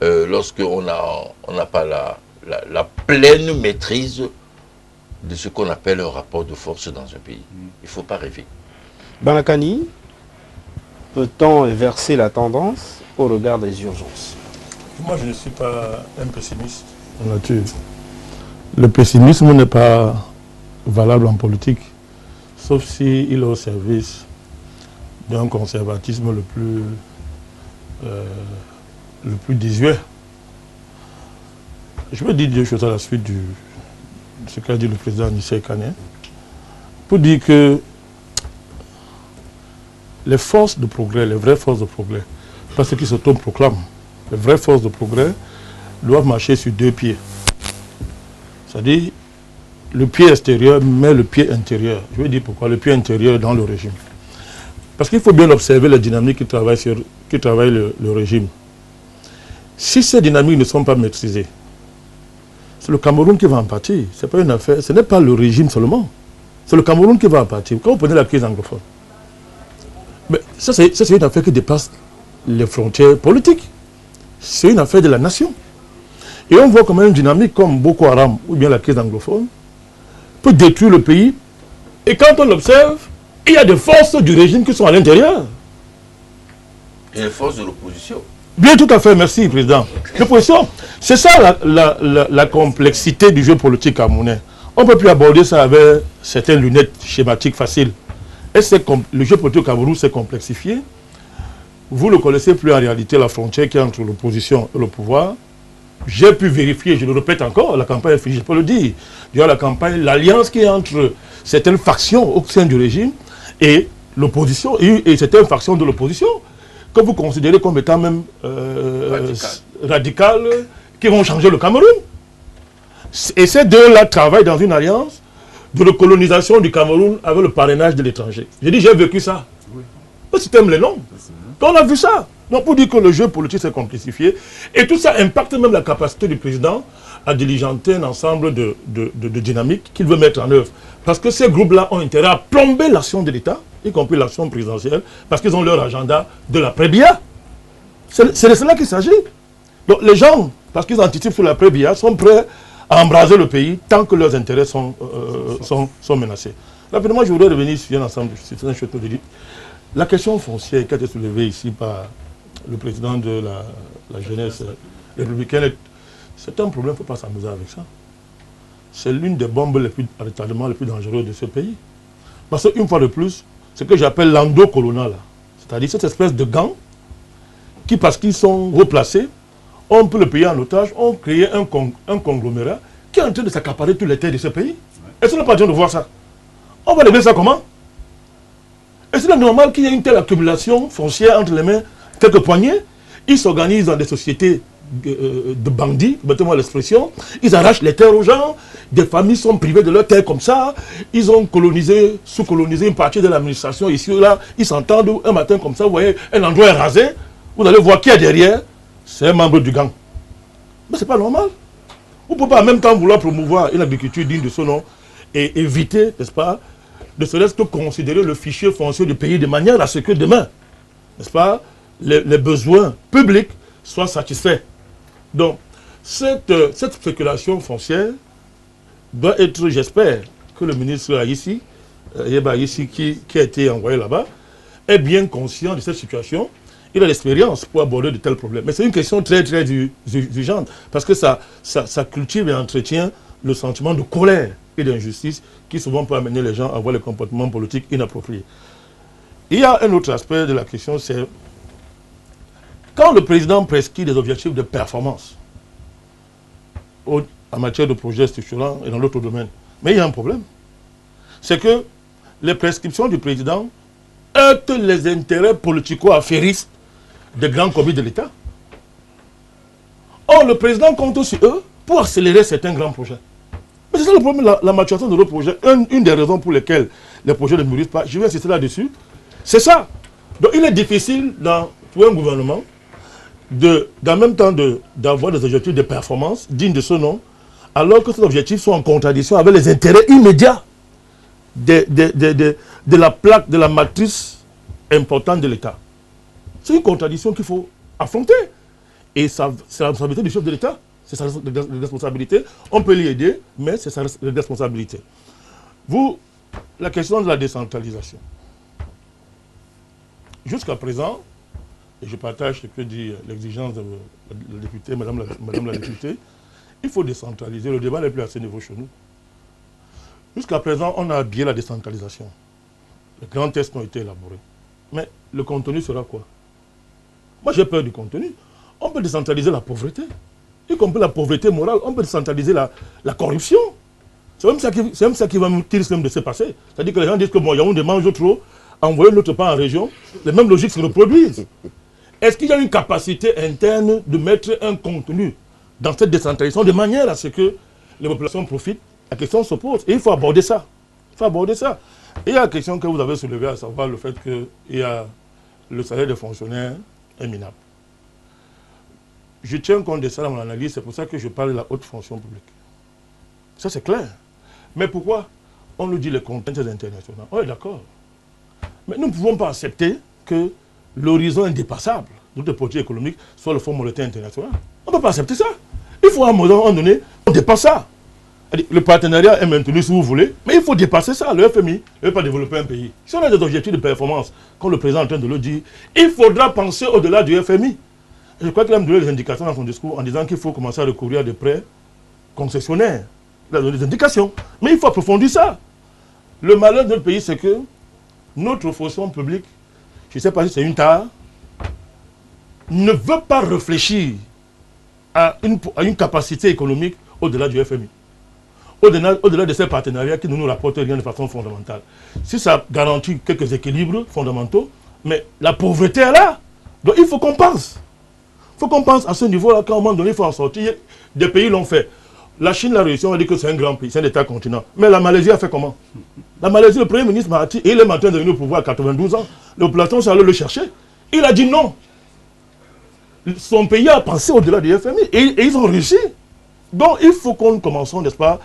lorsqu'on n'a pas la pleine maîtrise de ce qu'on appelle un rapport de force dans un pays. Il ne faut pas rêver. Banakani, peut-on inverser la tendance au regard des urgences? Moi, je ne suis pas un pessimiste en nature. Le pessimisme n'est pas valable en politique, sauf s'il est au service d'un conservatisme le plus désuet. Je vais dire deux choses à la suite de ce qu'a dit le président Nissé Kane, pour dire que les forces de progrès, les vraies forces de progrès, pas ceux qui s'autoproclament, les vraies forces de progrès doivent marcher sur deux pieds. C'est-à-dire le pied extérieur, mais le pied intérieur. Je vais dire pourquoi le pied intérieur dans le régime. Parce qu'il faut bien observer les dynamiques qui travaillent le régime. Si ces dynamiques ne sont pas maîtrisées, c'est le Cameroun qui va en pâtir. Ce n'est pas une affaire, ce n'est pas le régime seulement. C'est le Cameroun qui va en pâtir. Quand vous prenez la crise anglophone, mais ça c'est une affaire qui dépasse les frontières politiques. C'est une affaire de la nation. Et on voit comment une dynamique comme Boko Haram ou bien la crise anglophone peut détruire le pays. Et quand on l'observe, il y a des forces du régime qui sont à l'intérieur. Et les forces de l'opposition. Bien, tout à fait, merci, Président. L'opposition, c'est ça la complexité du jeu politique camerounais. On ne peut plus aborder ça avec certaines lunettes schématiques faciles. Et le jeu politique au Cameroun s'est complexifié. Vous ne connaissez plus en réalité la frontière qui est entre l'opposition et le pouvoir. J'ai pu vérifier, je le répète encore, la campagne est finie, je peux le dire. Durant la campagne, l'alliance qui est entre certaines factions au sein du régime et l'opposition, et certaines factions de l'opposition, que vous considérez comme étant même radicales, qui vont changer le Cameroun. Et ces deux-là travaillent dans une alliance de la colonisation du Cameroun avec le parrainage de l'étranger. J'ai dit, j'ai vécu ça. Oui. Si tu aimes les noms. On a vu ça. Donc pour dire que le jeu politique s'est complexifié, et tout ça impacte même la capacité du président à diligenter un ensemble de dynamiques qu'il veut mettre en œuvre. Parce que ces groupes-là ont intérêt à plomber l'action de l'État, y compris l'action présidentielle, parce qu'ils ont leur agenda de l'après-BIA. C'est de cela qu'il s'agit. Donc les gens, parce qu'ils anticipent sur l'après-BIA, sont prêts à embraser le pays tant que leurs intérêts sont menacés. Rapidement, je voudrais revenir sur un ensemble de choses. La question foncière qui a été soulevée ici par le président de la jeunesse républicaine, c'est un problème, il ne faut pas s'amuser avec ça. C'est l'une des bombes les plus dangereuses de ce pays. Parce qu'une fois de plus, ce que j'appelle l'endocolonat, c'est-à-dire cette espèce de gants qui, parce qu'ils sont replacés, on peut le payer en otage, on crée un conglomérat qui est en train de s'accaparer tous les terres de ce pays. Est-ce qu'on n'a pas besoin de voir ça? On va régler ça comment? Est-ce que c'est normal qu'il y ait une telle accumulation foncière entre les mains, quelques poignées? Ils s'organisent dans des sociétés de bandits, mettez-moi l'expression, ils arrachent les terres aux gens, des familles sont privées de leurs terres comme ça, ils ont colonisé, sous-colonisé une partie de l'administration ici ou là, ils s'entendent un matin comme ça, vous voyez, un endroit est rasé, vous allez voir qui est derrière, c'est un membre du gang. Mais c'est pas normal. Vous ne pouvez pas en même temps vouloir promouvoir une agriculture digne de ce nom et éviter, n'est-ce pas, ne serait-ce que considérer le fichier foncier du pays de manière à ce que demain, n'est-ce pas, les besoins publics soient satisfaits. Donc, cette spéculation foncière doit être, j'espère, que le ministre ici, Yeba ici, qui a été envoyé là-bas, est bien conscient de cette situation. Il a l'expérience pour aborder de tels problèmes. Mais c'est une question très, très urgente, parce que ça cultive et entretient le sentiment de colère et d'injustice qui souvent peut amener les gens à avoir les comportements politiques inappropriés. Il y a un autre aspect de la question, c'est quand le président prescrit des objectifs de performance en matière de projets structurants et dans d'autres domaines. Mais il y a un problème. C'est que les prescriptions du président heurtent les intérêts politico-affairistes des grands commis de l'État. Or, le président compte sur eux pour accélérer certains grands projets. Mais c'est ça le problème, la maturation de nos projets. Une des raisons pour lesquelles les projets ne mûrissent pas, je vais insister là-dessus, c'est ça. Donc il est difficile pour un gouvernement en même temps d'avoir des objectifs de performance dignes de ce nom, alors que ces objectifs sont en contradiction avec les intérêts immédiats de la plaque, de la matrice importante de l'État. C'est une contradiction qu'il faut affronter. Et c'est la responsabilité du chef de l'État. C'est sa responsabilité. On peut l'y aider, mais c'est sa responsabilité. La question de la décentralisation. Jusqu'à présent, et je partage ce que dit l'exigence de la députée, madame la députée, il faut décentraliser. Le débat n'est plus à ce niveau chez nous. Jusqu'à présent, on a habillé la décentralisation. Les grands tests ont été élaborés. Mais le contenu sera quoi? Moi, j'ai peur du contenu. On peut décentraliser la pauvreté, y compris la pauvreté morale. On peut décentraliser la corruption. C'est même ça qui risque même de se passer. C'est-à-dire que les gens disent que bon, Yaoundé mange trop, envoyer l'autre part en région, les mêmes logiques se reproduisent. Est-ce qu'il y a une capacité interne de mettre un contenu dans cette décentralisation de manière à ce que les populations profitent? La question se pose et il faut aborder ça. Il faut aborder ça. Et il y a la question que vous avez soulevée, à savoir le fait que le salaire des fonctionnaires est minable. Je tiens compte de ça dans mon analyse, c'est pour ça que je parle de la haute fonction publique. Ça c'est clair. Mais pourquoi on nous dit les contraintes internationales? On est d'accord. Mais nous ne pouvons pas accepter que l'horizon indépassable de notre politique économique soit le Fonds monétaire international. On ne peut pas accepter ça. Il faut à un moment donné, on dépasse ça. Le partenariat est maintenu si vous voulez, mais il faut dépasser ça. Le FMI ne veut pas développer un pays. Si on a des objectifs de performance, comme le président est en train de le dire, il faudra penser au-delà du FMI. Je crois qu'il a donné des indications dans son discours en disant qu'il faut commencer à recourir à des prêts concessionnaires. Il a donné des indications. Mais il faut approfondir ça. Le malheur de notre pays, c'est que notre fonction publique, je ne sais pas si c'est une tare, ne veut pas réfléchir à une capacité économique au-delà du FMI. Au-delà de ces partenariats qui ne nous rapportent rien de façon fondamentale. Si ça garantit quelques équilibres fondamentaux, mais la pauvreté est là. Donc il faut qu'on pense. Il faut qu'on pense à ce niveau-là, qu'à un moment donné, il faut en sortir. Des pays l'ont fait. La Chine l'a réussi, on va dire que c'est un grand pays, c'est un État-continent. Mais la Malaisie a fait comment? La Malaisie, le Premier ministre Mahathir, il est en train de venir au pouvoir à 92 ans. Le population, ça allait le chercher. Il a dit non. Son pays a pensé au-delà du FMI et ils ont réussi. Donc il faut qu'on commence, n'est-ce pas,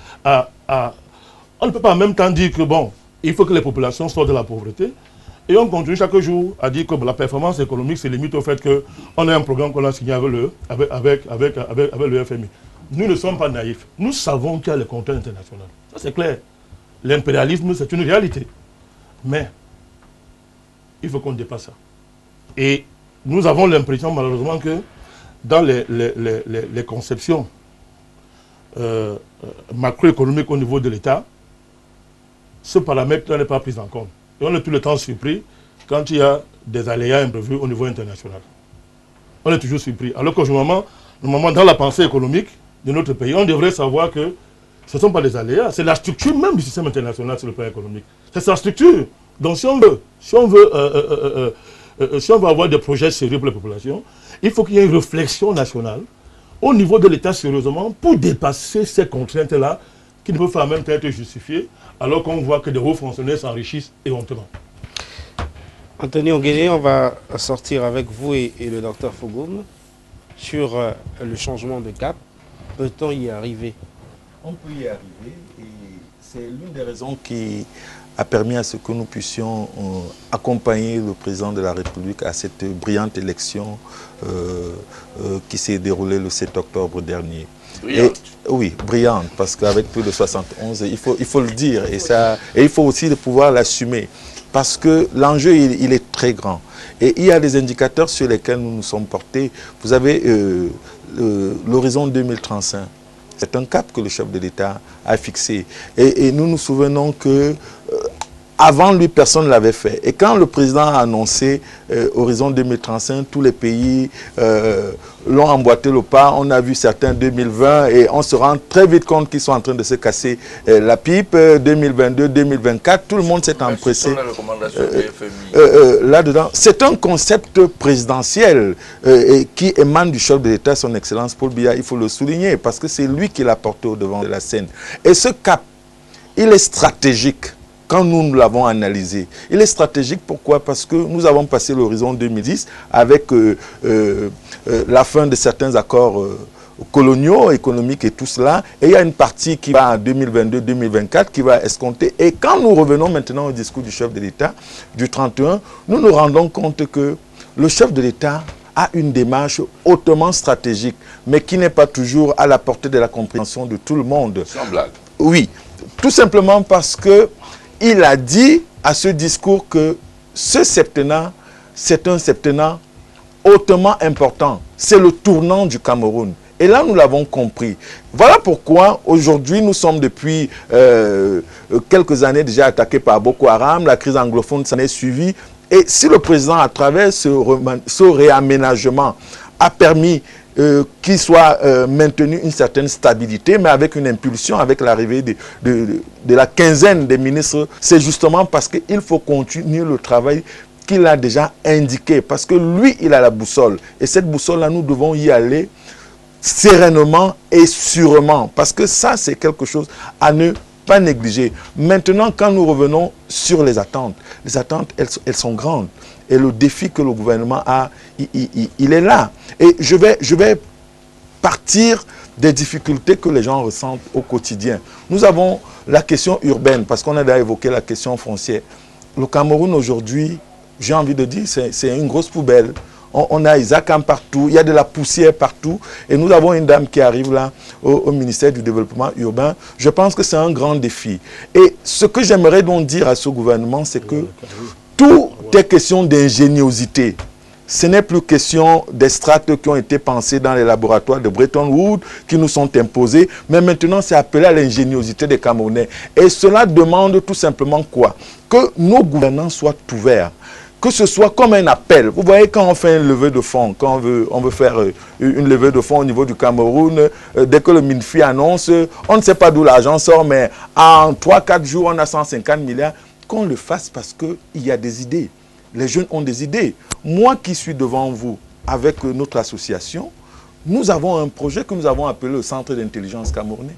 on ne peut pas en même temps dire que bon, il faut que les populations sortent de la pauvreté. Et on continue chaque jour à dire que la performance économique se limite au fait qu'on a un programme qu'on a signé avec le FMI. Nous ne sommes pas naïfs. Nous savons qu'il y a les contraintes internationales. Ça c'est clair. L'impérialisme, c'est une réalité. Mais il faut qu'on dépasse ça. Et nous avons l'impression malheureusement que dans les conceptions macroéconomiques au niveau de l'État, ce paramètre n'est pas pris en compte. Et on est tout le temps surpris quand il y a des aléas imprévus au niveau international. On est toujours surpris. Alors qu'au moment, dans la pensée économique de notre pays, on devrait savoir que ce ne sont pas des aléas, c'est la structure même du système international sur le plan économique. C'est sa structure. Donc si on veut avoir des projets sérieux pour la population, il faut qu'il y ait une réflexion nationale au niveau de l'État sérieusement pour dépasser ces contraintes-là qui ne peuvent pas même être justifiées alors qu'on voit que des hauts fonctionnaires s'enrichissent éhontément. Anthony Onguéné, on va sortir avec vous et le docteur Fougoum sur le changement de cap. Peut-on y arriver? On peut y arriver et c'est l'une des raisons qui a permis à ce que nous puissions accompagner le président de la République à cette brillante élection qui s'est déroulée le 7 octobre dernier. Brillante. Oui, brillante, parce qu'avec plus de 71, il faut le dire, et il faut aussi pouvoir l'assumer, parce que l'enjeu, il est très grand. Et il y a des indicateurs sur lesquels nous nous sommes portés. Vous avez l'horizon 2035. C'est un cap que le chef de l'État a fixé. Et nous nous souvenons que avant lui, personne ne l'avait fait. Et quand le président a annoncé Horizon 2035, tous les pays l'ont emboîté le pas. On a vu certains 2020 et on se rend très vite compte qu'ils sont en train de se casser la pipe. 2022, 2024, tout le monde s'est empressé. Là-dedans, c'est un concept présidentiel qui émane du chef de l'État, son Excellence Paul Biya. Il faut le souligner parce que c'est lui qui l'a porté au devant de la scène. Et ce cap, il est stratégique. Quand nous l'avons analysé. Il est stratégique, pourquoi? Parce que nous avons passé l'horizon 2010 avec la fin de certains accords coloniaux, économiques et tout cela. Et il y a une partie qui va en 2022-2024 qui va escompter. Et quand nous revenons maintenant au discours du chef de l'État du 31, nous nous rendons compte que le chef de l'État a une démarche hautement stratégique, mais qui n'est pas toujours à la portée de la compréhension de tout le monde. Sans blague. Oui, tout simplement parce que il a dit à ce discours que ce septennat, c'est un septennat hautement important. C'est le tournant du Cameroun. Et là, nous l'avons compris. Voilà pourquoi aujourd'hui, nous sommes depuis quelques années déjà attaqués par Boko Haram. La crise anglophone s'en est suivie. Et si le président, à travers ce réaménagement, a permis qu'il soit maintenu une certaine stabilité, mais avec une impulsion, avec l'arrivée de la quinzaine des ministres, c'est justement parce qu'il faut continuer le travail qu'il a déjà indiqué, parce que lui, il a la boussole. Et cette boussole-là, nous devons y aller sereinement et sûrement, parce que ça, c'est quelque chose à ne pas négliger. Maintenant, quand nous revenons sur les attentes, elles sont grandes. Et le défi que le gouvernement a, il est là. Et je vais partir des difficultés que les gens ressentent au quotidien. Nous avons la question urbaine, parce qu'on a déjà évoqué la question foncière. Le Cameroun aujourd'hui, j'ai envie de dire, c'est une grosse poubelle. On a Isaac partout, il y a de la poussière partout. Et nous avons une dame qui arrive là au ministère du Développement urbain. Je pense que c'est un grand défi. Et ce que j'aimerais donc dire à ce gouvernement, c'est que tout est question d'ingéniosité. ce n'est plus question des strates qui ont été pensées dans les laboratoires de Bretton Woods, qui nous sont imposés, mais maintenant c'est appelé à l'ingéniosité des Camerounais. Et cela demande tout simplement quoi? Que nos gouvernants soient ouverts. Que ce soit comme un appel. Vous voyez, quand on fait une levée de fonds, quand on veut faire une levée de fonds au niveau du Cameroun, dès que le MINFI annonce, on ne sait pas d'où l'argent sort, mais en 3-4 jours, on a 150 milliards. Qu'on le fasse parce qu'il y a des idées. Les jeunes ont des idées. Moi qui suis devant vous avec notre association, nous avons un projet que nous avons appelé le Centre d'intelligence camerounais.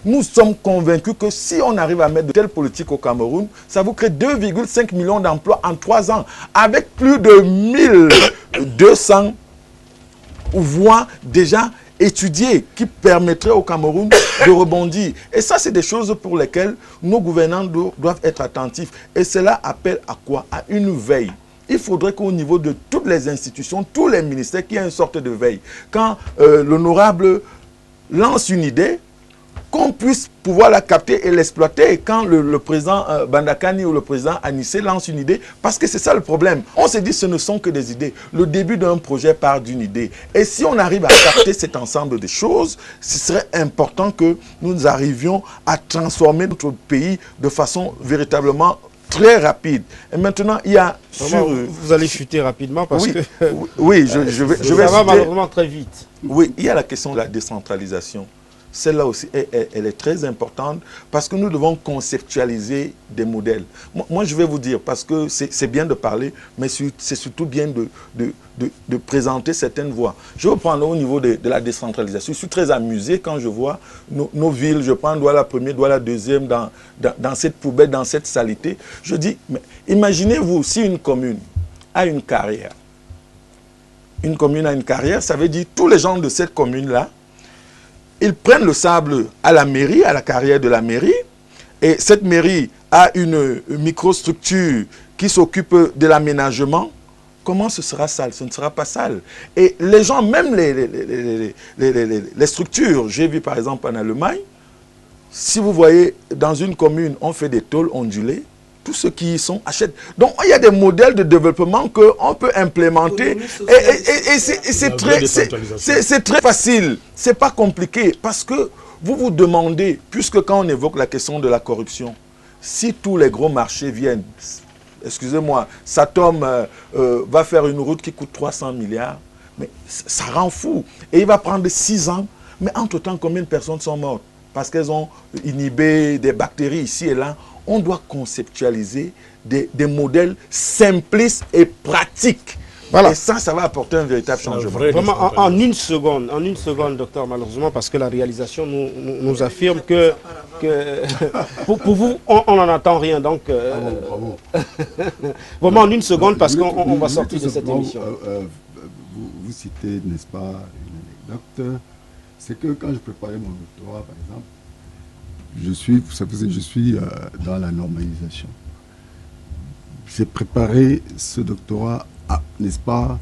Nous sommes convaincus que si on arrive à mettre de telles politiques au Cameroun, ça vous crée 2,5 millions d'emplois en 3 ans, avec plus de 1200 voies déjà étudiées qui permettraient au Cameroun de rebondir. Et ça, c'est des choses pour lesquelles nos gouvernants doivent être attentifs. Et cela appelle à quoi? À une veille. Il faudrait qu'au niveau de toutes les institutions, tous les ministères, qu'il y ait une sorte de veille. Quand l'honorable lance une idée, qu'on puisse pouvoir la capter et l'exploiter quand le président Bandakani ou le président Anissé lance une idée, parce que c'est ça le problème. On se dit ce ne sont que des idées. Le début d'un projet part d'une idée. Et si on arrive à capter cet ensemble de choses, ce serait important que nous arrivions à transformer notre pays de façon véritablement très rapide. Et maintenant, il y a... Vous allez chuter rapidement parce oui, que... oui, je vais ça va malheureusement très vite. Oui, il y a la question de la décentralisation. Celle-là aussi, elle est très importante parce que nous devons conceptualiser des modèles. Moi, je vais vous dire, parce que c'est bien de parler, mais c'est surtout bien de présenter certaines voies. Je vais prendre au niveau de la décentralisation. Je suis très amusé quand je vois nos villes, je prends Douala première, Douala deuxième, dans cette poubelle, dans cette saleté. Je dis, mais imaginez-vous si une commune a une carrière. Une commune a une carrière, ça veut dire tous les gens de cette commune-là, ils prennent le sable à la mairie, à la carrière de la mairie, et cette mairie a une microstructure qui s'occupe de l'aménagement. Comment ce sera sale? Ce ne sera pas sale. Et les gens, même les structures, j'ai vu par exemple en Allemagne, si vous voyez dans une commune, on fait des tôles ondulées, tous ceux qui y sont achètent. Donc, il y a des modèles de développement qu'on peut implémenter. Et c'est très facile. Ce n'est pas compliqué. Parce que vous vous demandez, puisque quand on évoque la question de la corruption, si tous les gros marchés viennent, excusez-moi, Satom va faire une route qui coûte 300 milliards, mais ça rend fou. Et il va prendre 6 ans. Mais entre-temps, combien de personnes sont mortes? Parce qu'elles ont inhibé des bactéries ici et là. On doit conceptualiser des modèles simplistes et pratiques. Voilà. Et ça va apporter un véritable changement. Vraiment, en une seconde, docteur, malheureusement, parce que la réalisation nous affirme que pour vous, on n'en attend rien. Donc, bravo. Vraiment en une seconde, parce qu'on va sortir de cette émission. Vous citez, n'est-ce pas, une anecdote. C'est que quand je préparais mon doctorat, par exemple, je suis dans la normalisation. J'ai préparé ce doctorat, n'est-ce pas,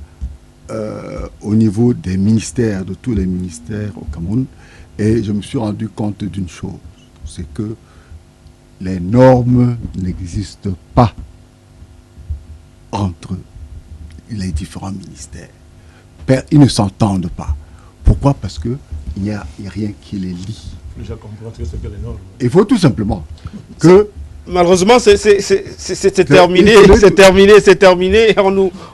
au niveau des ministères, de tous les ministères au Cameroun, et je me suis rendu compte d'une chose, c'est que les normes n'existent pas entre les différents ministères. Ils ne s'entendent pas. Pourquoi? Parce qu'il n'y a rien qui les lie. Il faut tout simplement que... Malheureusement, c'est terminé, c'est terminé.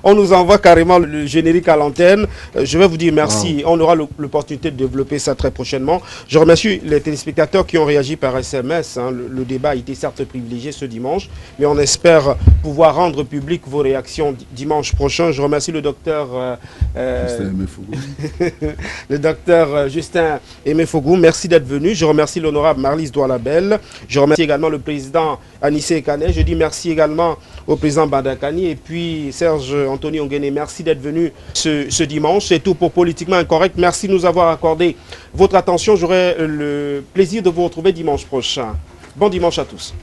On nous envoie carrément le générique à l'antenne. Je vais vous dire merci. On aura l'opportunité de développer ça très prochainement. Je remercie les téléspectateurs qui ont réagi par SMS. Le débat a été certes privilégié ce dimanche, mais on espère pouvoir rendre public vos réactions dimanche prochain. Je remercie le docteur le docteur Justin Aimé-Fogou. Merci d'être venu. Je remercie l'honorable Marlise Douala-Bel. Je remercie également le président Anissé Kane. Je dis merci également au président Bandakani et puis Serge Anthony Ongene. Merci d'être venu ce dimanche. C'est tout pour Politiquement Incorrect. Merci de nous avoir accordé votre attention. J'aurai le plaisir de vous retrouver dimanche prochain. Bon dimanche à tous.